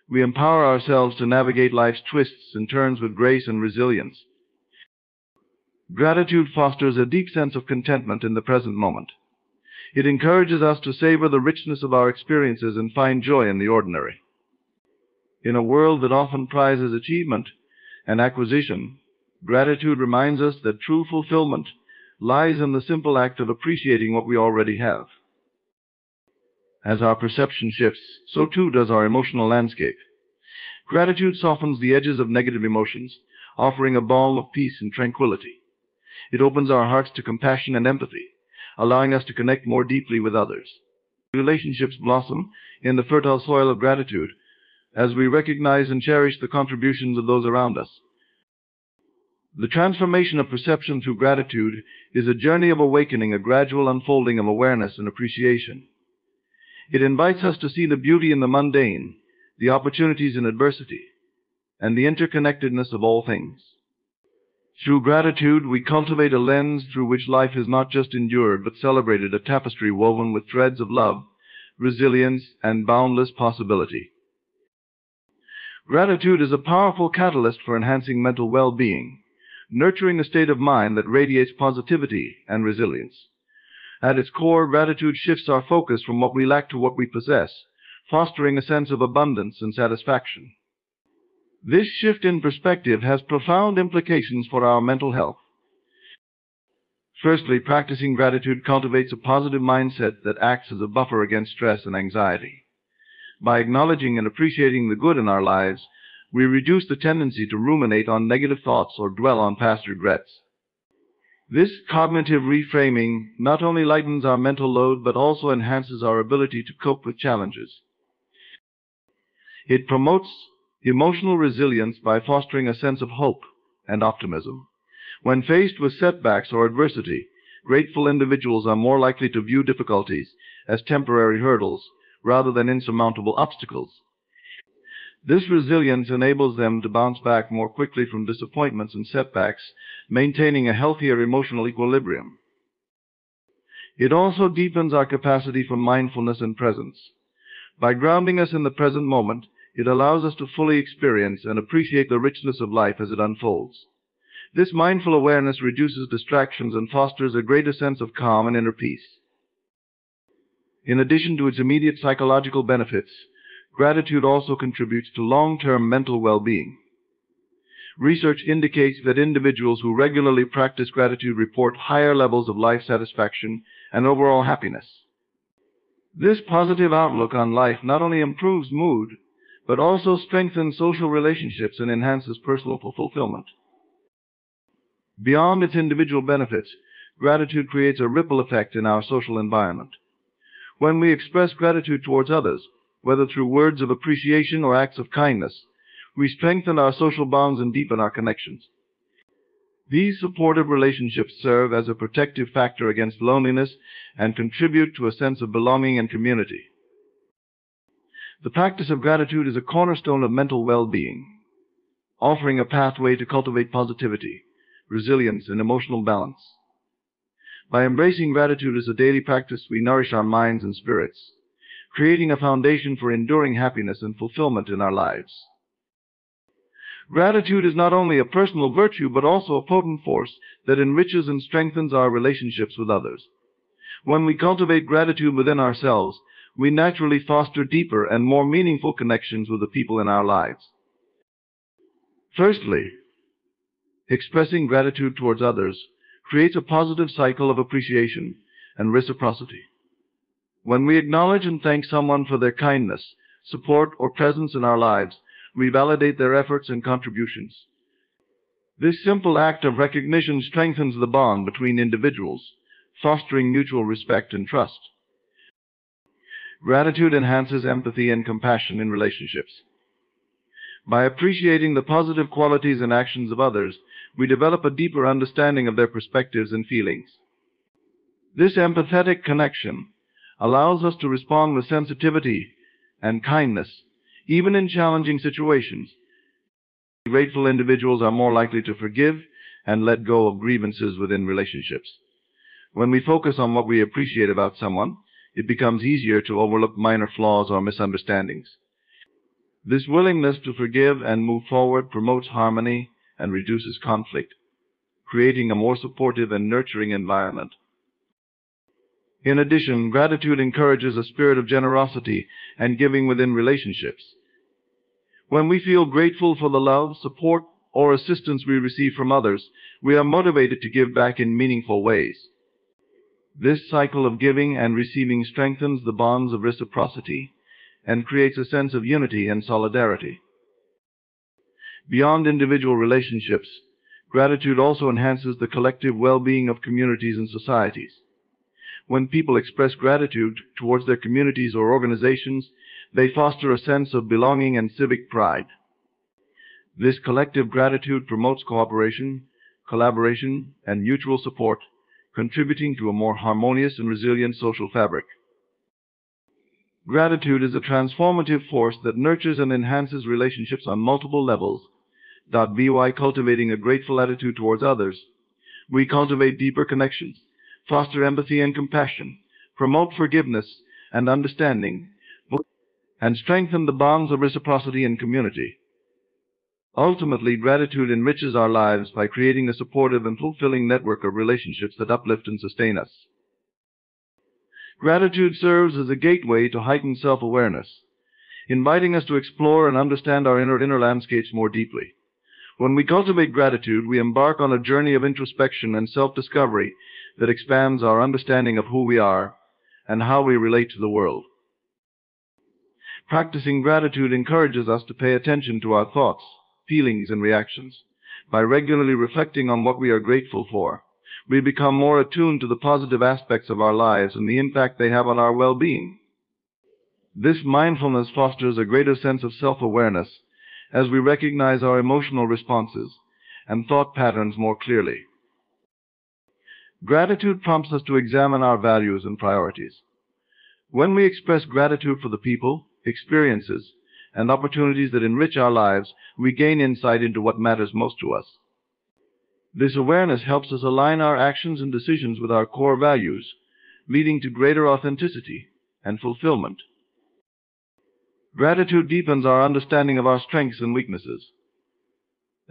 we empower ourselves to navigate life's twists and turns with grace and resilience. Gratitude fosters a deep sense of contentment in the present moment. It encourages us to savor the richness of our experiences and find joy in the ordinary. In a world that often prizes achievement and acquisition, gratitude reminds us that true fulfillment lies in the simple act of appreciating what we already have. As our perception shifts, so too does our emotional landscape. Gratitude softens the edges of negative emotions, offering a balm of peace and tranquility. It opens our hearts to compassion and empathy, allowing us to connect more deeply with others. Relationships blossom in the fertile soil of gratitude as we recognize and cherish the contributions of those around us. The transformation of perception through gratitude is a journey of awakening, a gradual unfolding of awareness and appreciation. It invites us to see the beauty in the mundane, the opportunities in adversity, and the interconnectedness of all things. Through gratitude, we cultivate a lens through which life is not just endured, but celebrated, a tapestry woven with threads of love, resilience, and boundless possibility. Gratitude is a powerful catalyst for enhancing mental well-being, nurturing a state of mind that radiates positivity and resilience. At its core, gratitude shifts our focus from what we lack to what we possess, fostering a sense of abundance and satisfaction. This shift in perspective has profound implications for our mental health. Firstly, practicing gratitude cultivates a positive mindset that acts as a buffer against stress and anxiety. By acknowledging and appreciating the good in our lives, we reduce the tendency to ruminate on negative thoughts or dwell on past regrets. This cognitive reframing not only lightens our mental load, but also enhances our ability to cope with challenges. It promotes emotional resilience by fostering a sense of hope and optimism. When faced with setbacks or adversity, grateful individuals are more likely to view difficulties as temporary hurdles rather than insurmountable obstacles. This resilience enables them to bounce back more quickly from disappointments and setbacks, maintaining a healthier emotional equilibrium. It also deepens our capacity for mindfulness and presence. By grounding us in the present moment, it allows us to fully experience and appreciate the richness of life as it unfolds. This mindful awareness reduces distractions and fosters a greater sense of calm and inner peace. In addition to its immediate psychological benefits, gratitude also contributes to long-term mental well-being. Research indicates that individuals who regularly practice gratitude report higher levels of life satisfaction and overall happiness. This positive outlook on life not only improves mood, but also strengthens social relationships and enhances personal fulfillment. Beyond its individual benefits, gratitude creates a ripple effect in our social environment. When we express gratitude towards others, whether through words of appreciation or acts of kindness, we strengthen our social bonds and deepen our connections. These supportive relationships serve as a protective factor against loneliness and contribute to a sense of belonging and community. The practice of gratitude is a cornerstone of mental well-being, offering a pathway to cultivate positivity, resilience, and emotional balance. By embracing gratitude as a daily practice, we nourish our minds and spirits, creating a foundation for enduring happiness and fulfillment in our lives. Gratitude is not only a personal virtue, but also a potent force that enriches and strengthens our relationships with others. When we cultivate gratitude within ourselves, we naturally foster deeper and more meaningful connections with the people in our lives. Firstly, expressing gratitude towards others creates a positive cycle of appreciation and reciprocity. When we acknowledge and thank someone for their kindness, support, or presence in our lives, we validate their efforts and contributions. This simple act of recognition strengthens the bond between individuals, fostering mutual respect and trust. Gratitude enhances empathy and compassion in relationships. By appreciating the positive qualities and actions of others, we develop a deeper understanding of their perspectives and feelings. This empathetic connection allows us to respond with sensitivity and kindness, even in challenging situations. Grateful individuals are more likely to forgive and let go of grievances within relationships. When we focus on what we appreciate about someone, it becomes easier to overlook minor flaws or misunderstandings. This willingness to forgive and move forward promotes harmony and reduces conflict, creating a more supportive and nurturing environment. In addition, gratitude encourages a spirit of generosity and giving within relationships. When we feel grateful for the love, support, or assistance we receive from others, we are motivated to give back in meaningful ways. This cycle of giving and receiving strengthens the bonds of reciprocity and creates a sense of unity and solidarity. Beyond individual relationships, gratitude also enhances the collective well-being of communities and societies. When people express gratitude towards their communities or organizations, they foster a sense of belonging and civic pride. This collective gratitude promotes cooperation, collaboration, and mutual support, contributing to a more harmonious and resilient social fabric. Gratitude is a transformative force that nurtures and enhances relationships on multiple levels. By cultivating a grateful attitude towards others, we cultivate deeper connections, foster empathy and compassion, promote forgiveness and understanding, and strengthen the bonds of reciprocity and community. Ultimately, gratitude enriches our lives by creating a supportive and fulfilling network of relationships that uplift and sustain us. Gratitude serves as a gateway to heightened self-awareness, inviting us to explore and understand our inner landscapes more deeply. When we cultivate gratitude, we embark on a journey of introspection and self-discovery that expands our understanding of who we are and how we relate to the world. Practicing gratitude encourages us to pay attention to our thoughts, feelings, and reactions. By regularly reflecting on what we are grateful for, we become more attuned to the positive aspects of our lives and the impact they have on our well-being. This mindfulness fosters a greater sense of self-awareness as we recognize our emotional responses and thought patterns more clearly. Gratitude prompts us to examine our values and priorities. When we express gratitude for the people, experiences, and opportunities that enrich our lives, we gain insight into what matters most to us. This awareness helps us align our actions and decisions with our core values, leading to greater authenticity and fulfillment. Gratitude deepens our understanding of our strengths and weaknesses.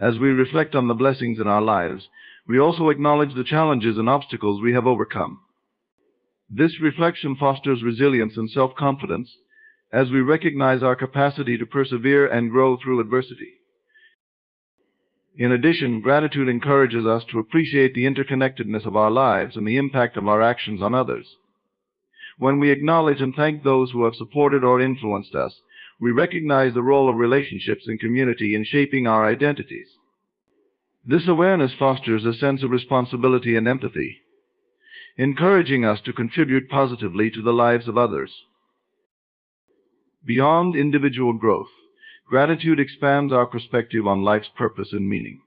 As we reflect on the blessings in our lives, we also acknowledge the challenges and obstacles we have overcome. This reflection fosters resilience and self-confidence as we recognize our capacity to persevere and grow through adversity. In addition, gratitude encourages us to appreciate the interconnectedness of our lives and the impact of our actions on others. When we acknowledge and thank those who have supported or influenced us, we recognize the role of relationships and community in shaping our identities. This awareness fosters a sense of responsibility and empathy, encouraging us to contribute positively to the lives of others. Beyond individual growth, gratitude expands our perspective on life's purpose and meaning.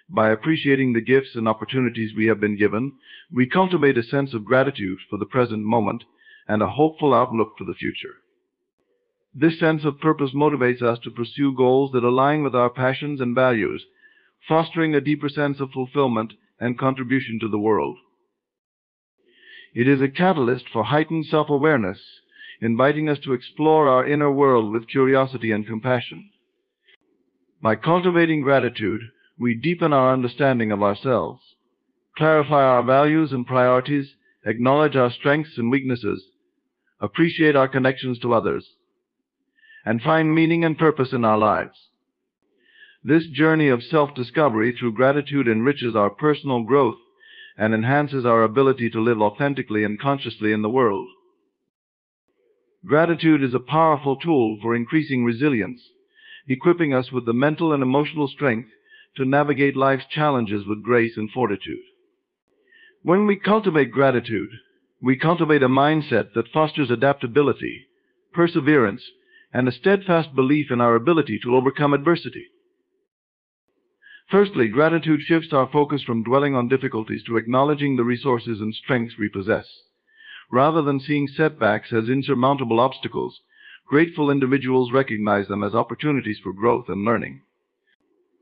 By appreciating the gifts and opportunities we have been given, we cultivate a sense of gratitude for the present moment and a hopeful outlook for the future. This sense of purpose motivates us to pursue goals that align with our passions and values, fostering a deeper sense of fulfillment and contribution to the world. It is a catalyst for heightened self-awareness, inviting us to explore our inner world with curiosity and compassion. By cultivating gratitude, we deepen our understanding of ourselves, clarify our values and priorities, acknowledge our strengths and weaknesses, appreciate our connections to others, and find meaning and purpose in our lives. This journey of self-discovery through gratitude enriches our personal growth and enhances our ability to live authentically and consciously in the world. Gratitude is a powerful tool for increasing resilience, equipping us with the mental and emotional strength to navigate life's challenges with grace and fortitude. When we cultivate gratitude, we cultivate a mindset that fosters adaptability, perseverance, and a steadfast belief in our ability to overcome adversity. Firstly, gratitude shifts our focus from dwelling on difficulties to acknowledging the resources and strengths we possess. Rather than seeing setbacks as insurmountable obstacles, grateful individuals recognize them as opportunities for growth and learning.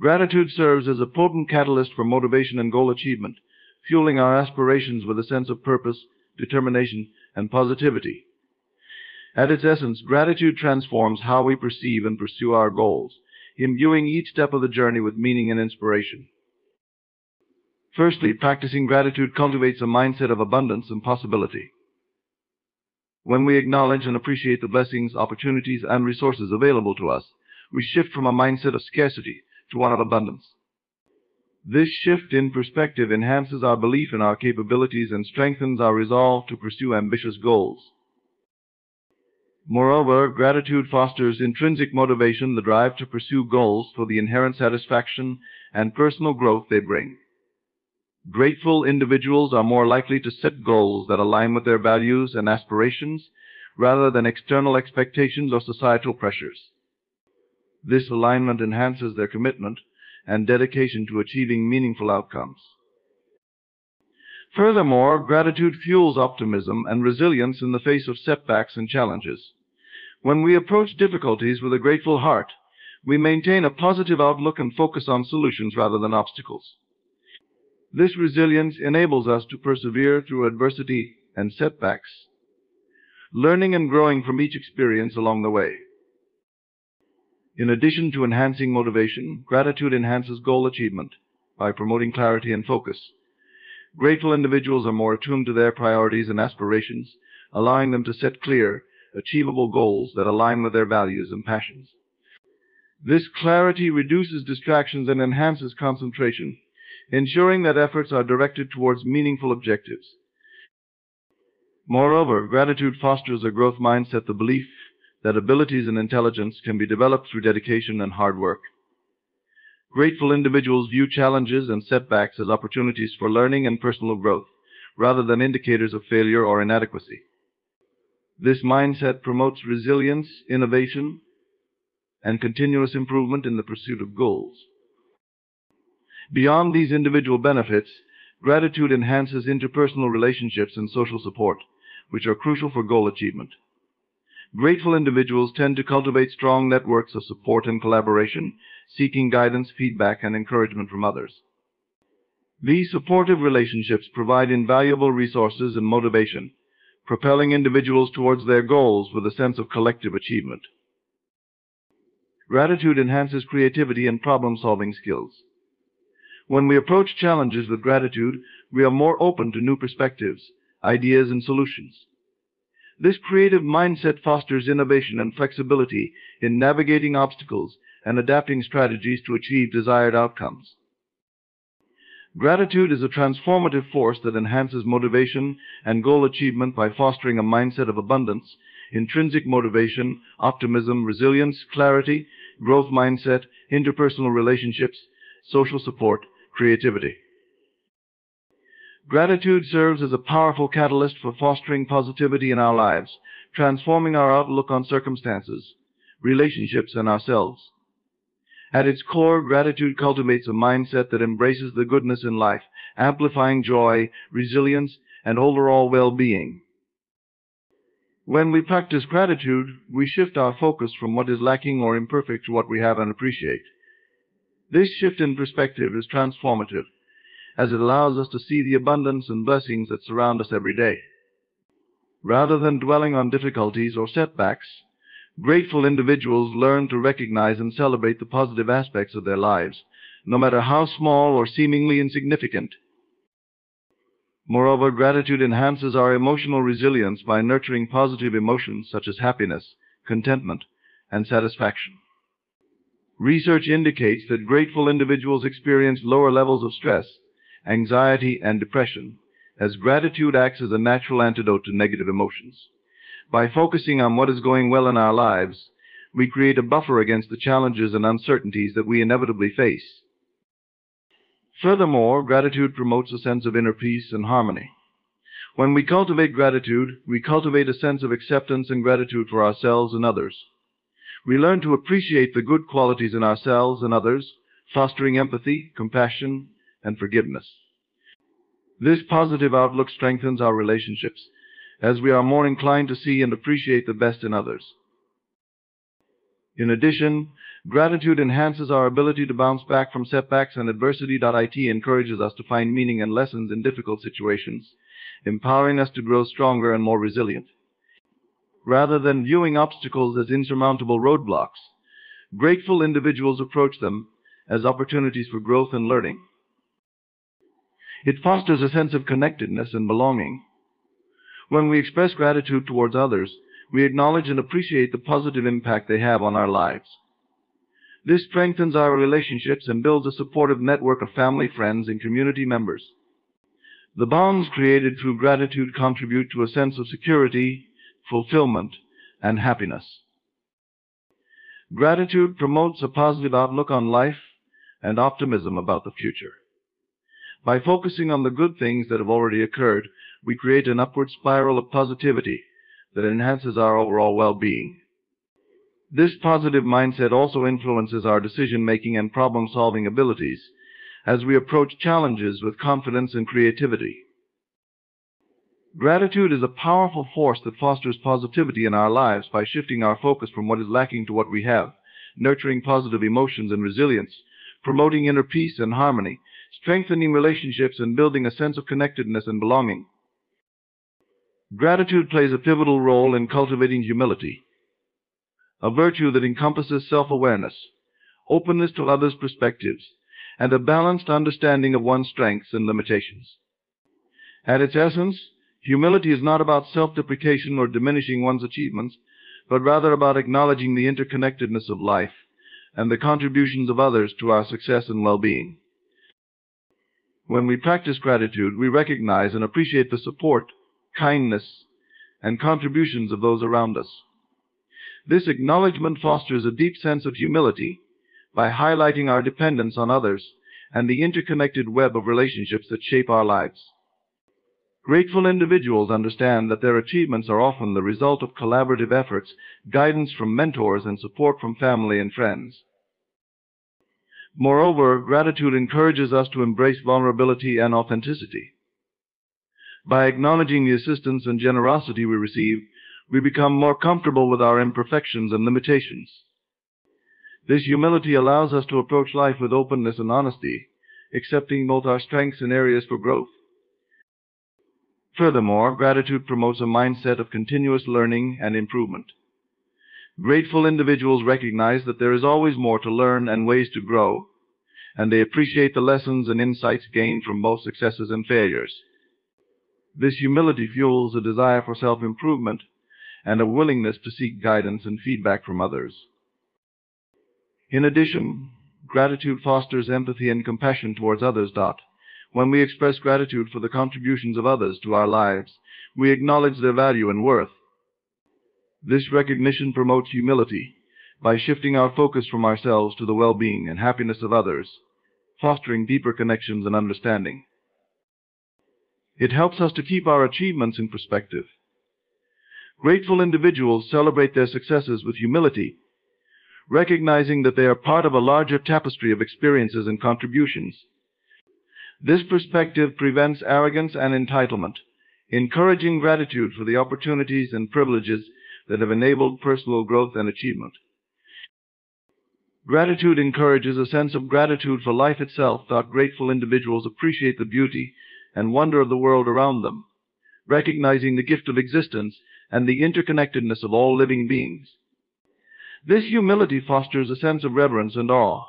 Gratitude serves as a potent catalyst for motivation and goal achievement, fueling our aspirations with a sense of purpose, determination, and positivity. At its essence, gratitude transforms how we perceive and pursue our goals, imbuing each step of the journey with meaning and inspiration. Firstly, practicing gratitude cultivates a mindset of abundance and possibility. When we acknowledge and appreciate the blessings, opportunities, and resources available to us, we shift from a mindset of scarcity to one of abundance. This shift in perspective enhances our belief in our capabilities and strengthens our resolve to pursue ambitious goals. Moreover, gratitude fosters intrinsic motivation, the drive to pursue goals for the inherent satisfaction and personal growth they bring. Grateful individuals are more likely to set goals that align with their values and aspirations rather than external expectations or societal pressures. This alignment enhances their commitment and dedication to achieving meaningful outcomes. Furthermore, gratitude fuels optimism and resilience in the face of setbacks and challenges. When we approach difficulties with a grateful heart, we maintain a positive outlook and focus on solutions rather than obstacles. This resilience enables us to persevere through adversity and setbacks, learning and growing from each experience along the way. In addition to enhancing motivation, gratitude enhances goal achievement by promoting clarity and focus. Grateful individuals are more attuned to their priorities and aspirations, allowing them to set clear, achievable goals that align with their values and passions. This clarity reduces distractions and enhances concentration, ensuring that efforts are directed towards meaningful objectives. Moreover, gratitude fosters a growth mindset, the belief that abilities and intelligence can be developed through dedication and hard work. Grateful individuals view challenges and setbacks as opportunities for learning and personal growth, rather than indicators of failure or inadequacy. This mindset promotes resilience, innovation, and continuous improvement in the pursuit of goals. Beyond these individual benefits, gratitude enhances interpersonal relationships and social support, which are crucial for goal achievement. Grateful individuals tend to cultivate strong networks of support and collaboration, seeking guidance, feedback, and encouragement from others. These supportive relationships provide invaluable resources and motivation, propelling individuals towards their goals with a sense of collective achievement. Gratitude enhances creativity and problem-solving skills. When we approach challenges with gratitude, we are more open to new perspectives, ideas, and solutions. This creative mindset fosters innovation and flexibility in navigating obstacles and adapting strategies to achieve desired outcomes. Gratitude is a transformative force that enhances motivation and goal achievement by fostering a mindset of abundance, intrinsic motivation, optimism, resilience, clarity, growth mindset, interpersonal relationships, social support, creativity. Gratitude serves as a powerful catalyst for fostering positivity in our lives, transforming our outlook on circumstances, relationships, and ourselves. At its core, gratitude cultivates a mindset that embraces the goodness in life, amplifying joy, resilience, and overall well-being. When we practice gratitude, we shift our focus from what is lacking or imperfect to what we have and appreciate. This shift in perspective is transformative, as it allows us to see the abundance and blessings that surround us every day. Rather than dwelling on difficulties or setbacks, grateful individuals learn to recognize and celebrate the positive aspects of their lives, no matter how small or seemingly insignificant. Moreover, gratitude enhances our emotional resilience by nurturing positive emotions such as happiness, contentment, and satisfaction. Research indicates that grateful individuals experience lower levels of stress, anxiety, and depression, as gratitude acts as a natural antidote to negative emotions. By focusing on what is going well in our lives, we create a buffer against the challenges and uncertainties that we inevitably face. Furthermore, gratitude promotes a sense of inner peace and harmony. When we cultivate gratitude, we cultivate a sense of acceptance and gratitude for ourselves and others. We learn to appreciate the good qualities in ourselves and others, fostering empathy, compassion, and forgiveness. This positive outlook strengthens our relationships, as we are more inclined to see and appreciate the best in others. In addition, Gratitude enhances our ability to bounce back from setbacks and adversity. It encourages us to find meaning and lessons in difficult situations, empowering us to grow stronger and more resilient. Rather than viewing obstacles as insurmountable roadblocks, grateful individuals approach them as opportunities for growth and learning. It fosters a sense of connectedness and belonging. When we express gratitude towards others, we acknowledge and appreciate the positive impact they have on our lives. This strengthens our relationships and builds a supportive network of family, friends, and community members. The bonds created through gratitude contribute to a sense of security, fulfillment, and happiness. Gratitude promotes a positive outlook on life and optimism about the future. By focusing on the good things that have already occurred, we create an upward spiral of positivity that enhances our overall well-being. This positive mindset also influences our decision-making and problem-solving abilities as we approach challenges with confidence and creativity. Gratitude is a powerful force that fosters positivity in our lives by shifting our focus from what is lacking to what we have, nurturing positive emotions and resilience, promoting inner peace and harmony, strengthening relationships, and building a sense of connectedness and belonging. Gratitude plays a pivotal role in cultivating humility, a virtue that encompasses self-awareness, openness to others' perspectives, and a balanced understanding of one's strengths and limitations. At its essence, humility is not about self-deprecation or diminishing one's achievements, but rather about acknowledging the interconnectedness of life and the contributions of others to our success and well-being. When we practice gratitude, we recognize and appreciate the support, kindness, and contributions of those around us. This acknowledgement fosters a deep sense of humility by highlighting our dependence on others and the interconnected web of relationships that shape our lives. Grateful individuals understand that their achievements are often the result of collaborative efforts, guidance from mentors, and support from family and friends. Moreover, gratitude encourages us to embrace vulnerability and authenticity. By acknowledging the assistance and generosity we receive, we become more comfortable with our imperfections and limitations. This humility allows us to approach life with openness and honesty, accepting both our strengths and areas for growth. Furthermore, gratitude promotes a mindset of continuous learning and improvement. Grateful individuals recognize that there is always more to learn and ways to grow, and they appreciate the lessons and insights gained from both successes and failures. This humility fuels a desire for self-improvement and a willingness to seek guidance and feedback from others. In addition, gratitude fosters empathy and compassion towards others. When we express gratitude for the contributions of others to our lives, we acknowledge their value and worth. This recognition promotes humility by shifting our focus from ourselves to the well-being and happiness of others, fostering deeper connections and understanding. It helps us to keep our achievements in perspective. Grateful individuals celebrate their successes with humility, recognizing that they are part of a larger tapestry of experiences and contributions. This perspective prevents arrogance and entitlement, encouraging gratitude for the opportunities and privileges that have enabled personal growth and achievement. Gratitude encourages a sense of gratitude for life itself. Grateful individuals appreciate the beauty and wonder of the world around them, recognizing the gift of existence and the interconnectedness of all living beings. This humility fosters a sense of reverence and awe,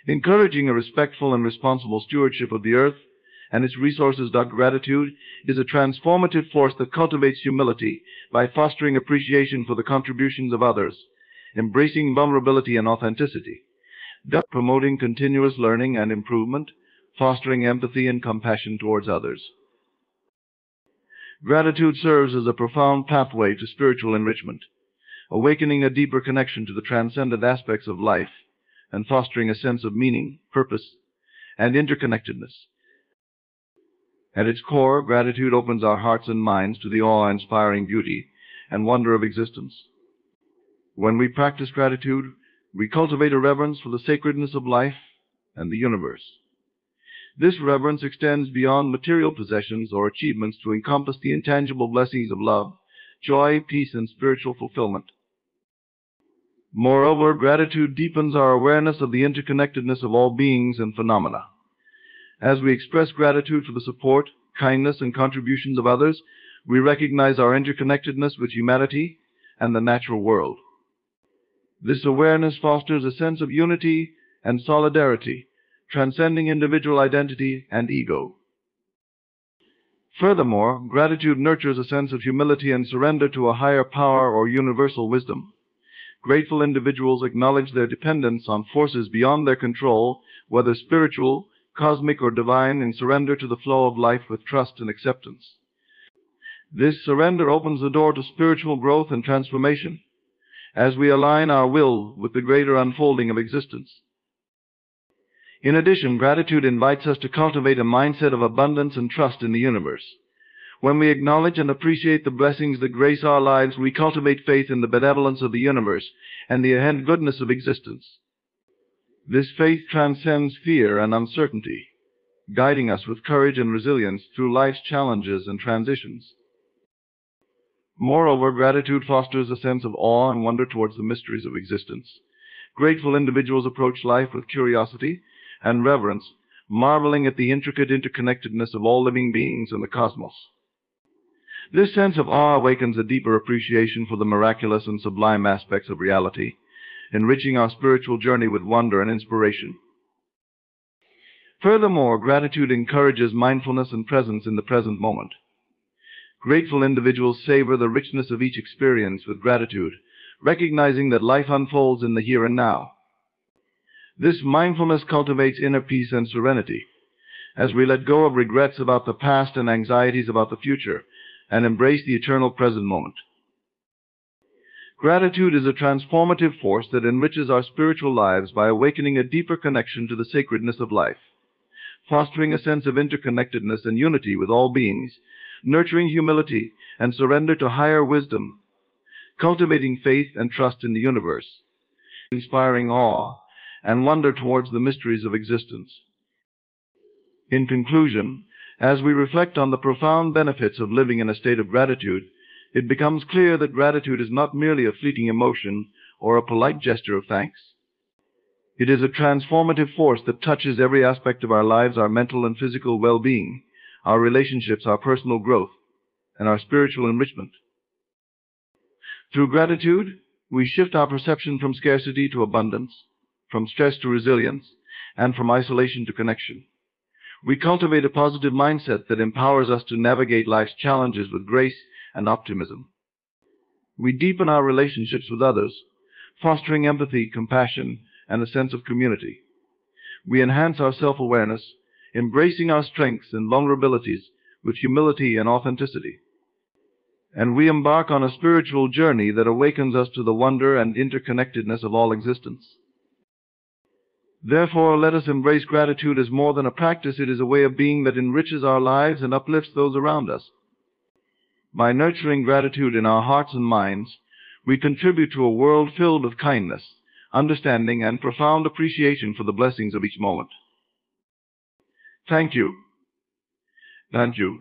encouraging a respectful and responsible stewardship of the earth and its resources. Gratitude is a transformative force that cultivates humility by fostering appreciation for the contributions of others, embracing vulnerability and authenticity, promoting continuous learning and improvement, fostering empathy and compassion towards others. Gratitude serves as a profound pathway to spiritual enrichment, awakening a deeper connection to the transcendent aspects of life and fostering a sense of meaning, purpose, and interconnectedness. At its core, gratitude opens our hearts and minds to the awe-inspiring beauty and wonder of existence. When we practice gratitude, we cultivate a reverence for the sacredness of life and the universe. This reverence extends beyond material possessions or achievements to encompass the intangible blessings of love, joy, peace, and spiritual fulfillment. Moreover, gratitude deepens our awareness of the interconnectedness of all beings and phenomena. As we express gratitude for the support, kindness, and contributions of others, we recognize our interconnectedness with humanity and the natural world. This awareness fosters a sense of unity and solidarity, transcending individual identity and ego. Furthermore, gratitude nurtures a sense of humility and surrender to a higher power or universal wisdom. Grateful individuals acknowledge their dependence on forces beyond their control, whether spiritual, cosmic, or divine, and surrender to the flow of life with trust and acceptance. This surrender opens the door to spiritual growth and transformation, as we align our will with the greater unfolding of existence. In addition, gratitude invites us to cultivate a mindset of abundance and trust in the universe. When we acknowledge and appreciate the blessings that grace our lives, we cultivate faith in the benevolence of the universe and the inherent goodness of existence. This faith transcends fear and uncertainty, guiding us with courage and resilience through life's challenges and transitions. Moreover, gratitude fosters a sense of awe and wonder towards the mysteries of existence. Grateful individuals approach life with curiosity and reverence, marveling at the intricate interconnectedness of all living beings in the cosmos. This sense of awe awakens a deeper appreciation for the miraculous and sublime aspects of reality, enriching our spiritual journey with wonder and inspiration. Furthermore, gratitude encourages mindfulness and presence in the present moment. Grateful individuals savor the richness of each experience with gratitude, recognizing that life unfolds in the here and now. This mindfulness cultivates inner peace and serenity, as we let go of regrets about the past and anxieties about the future, and embrace the eternal present moment. Gratitude is a transformative force that enriches our spiritual lives by awakening a deeper connection to the sacredness of life, fostering a sense of interconnectedness and unity with all beings, nurturing humility and surrender to higher wisdom, cultivating faith and trust in the universe, inspiring awe and wonder towards the mysteries of existence. In conclusion, as we reflect on the profound benefits of living in a state of gratitude, it becomes clear that gratitude is not merely a fleeting emotion or a polite gesture of thanks. It is a transformative force that touches every aspect of our lives, our mental and physical well-being, our relationships, our personal growth, and our spiritual enrichment. Through gratitude, we shift our perception from scarcity to abundance, from stress to resilience, and from isolation to connection. We cultivate a positive mindset that empowers us to navigate life's challenges with grace and optimism. We deepen our relationships with others, fostering empathy, compassion, and a sense of community. We enhance our self-awareness, embracing our strengths and vulnerabilities with humility and authenticity. And we embark on a spiritual journey that awakens us to the wonder and interconnectedness of all existence. Therefore, let us embrace gratitude as more than a practice. It is a way of being that enriches our lives and uplifts those around us. By nurturing gratitude in our hearts and minds, we contribute to a world filled with kindness, understanding, and profound appreciation for the blessings of each moment. Thank you. Thank you.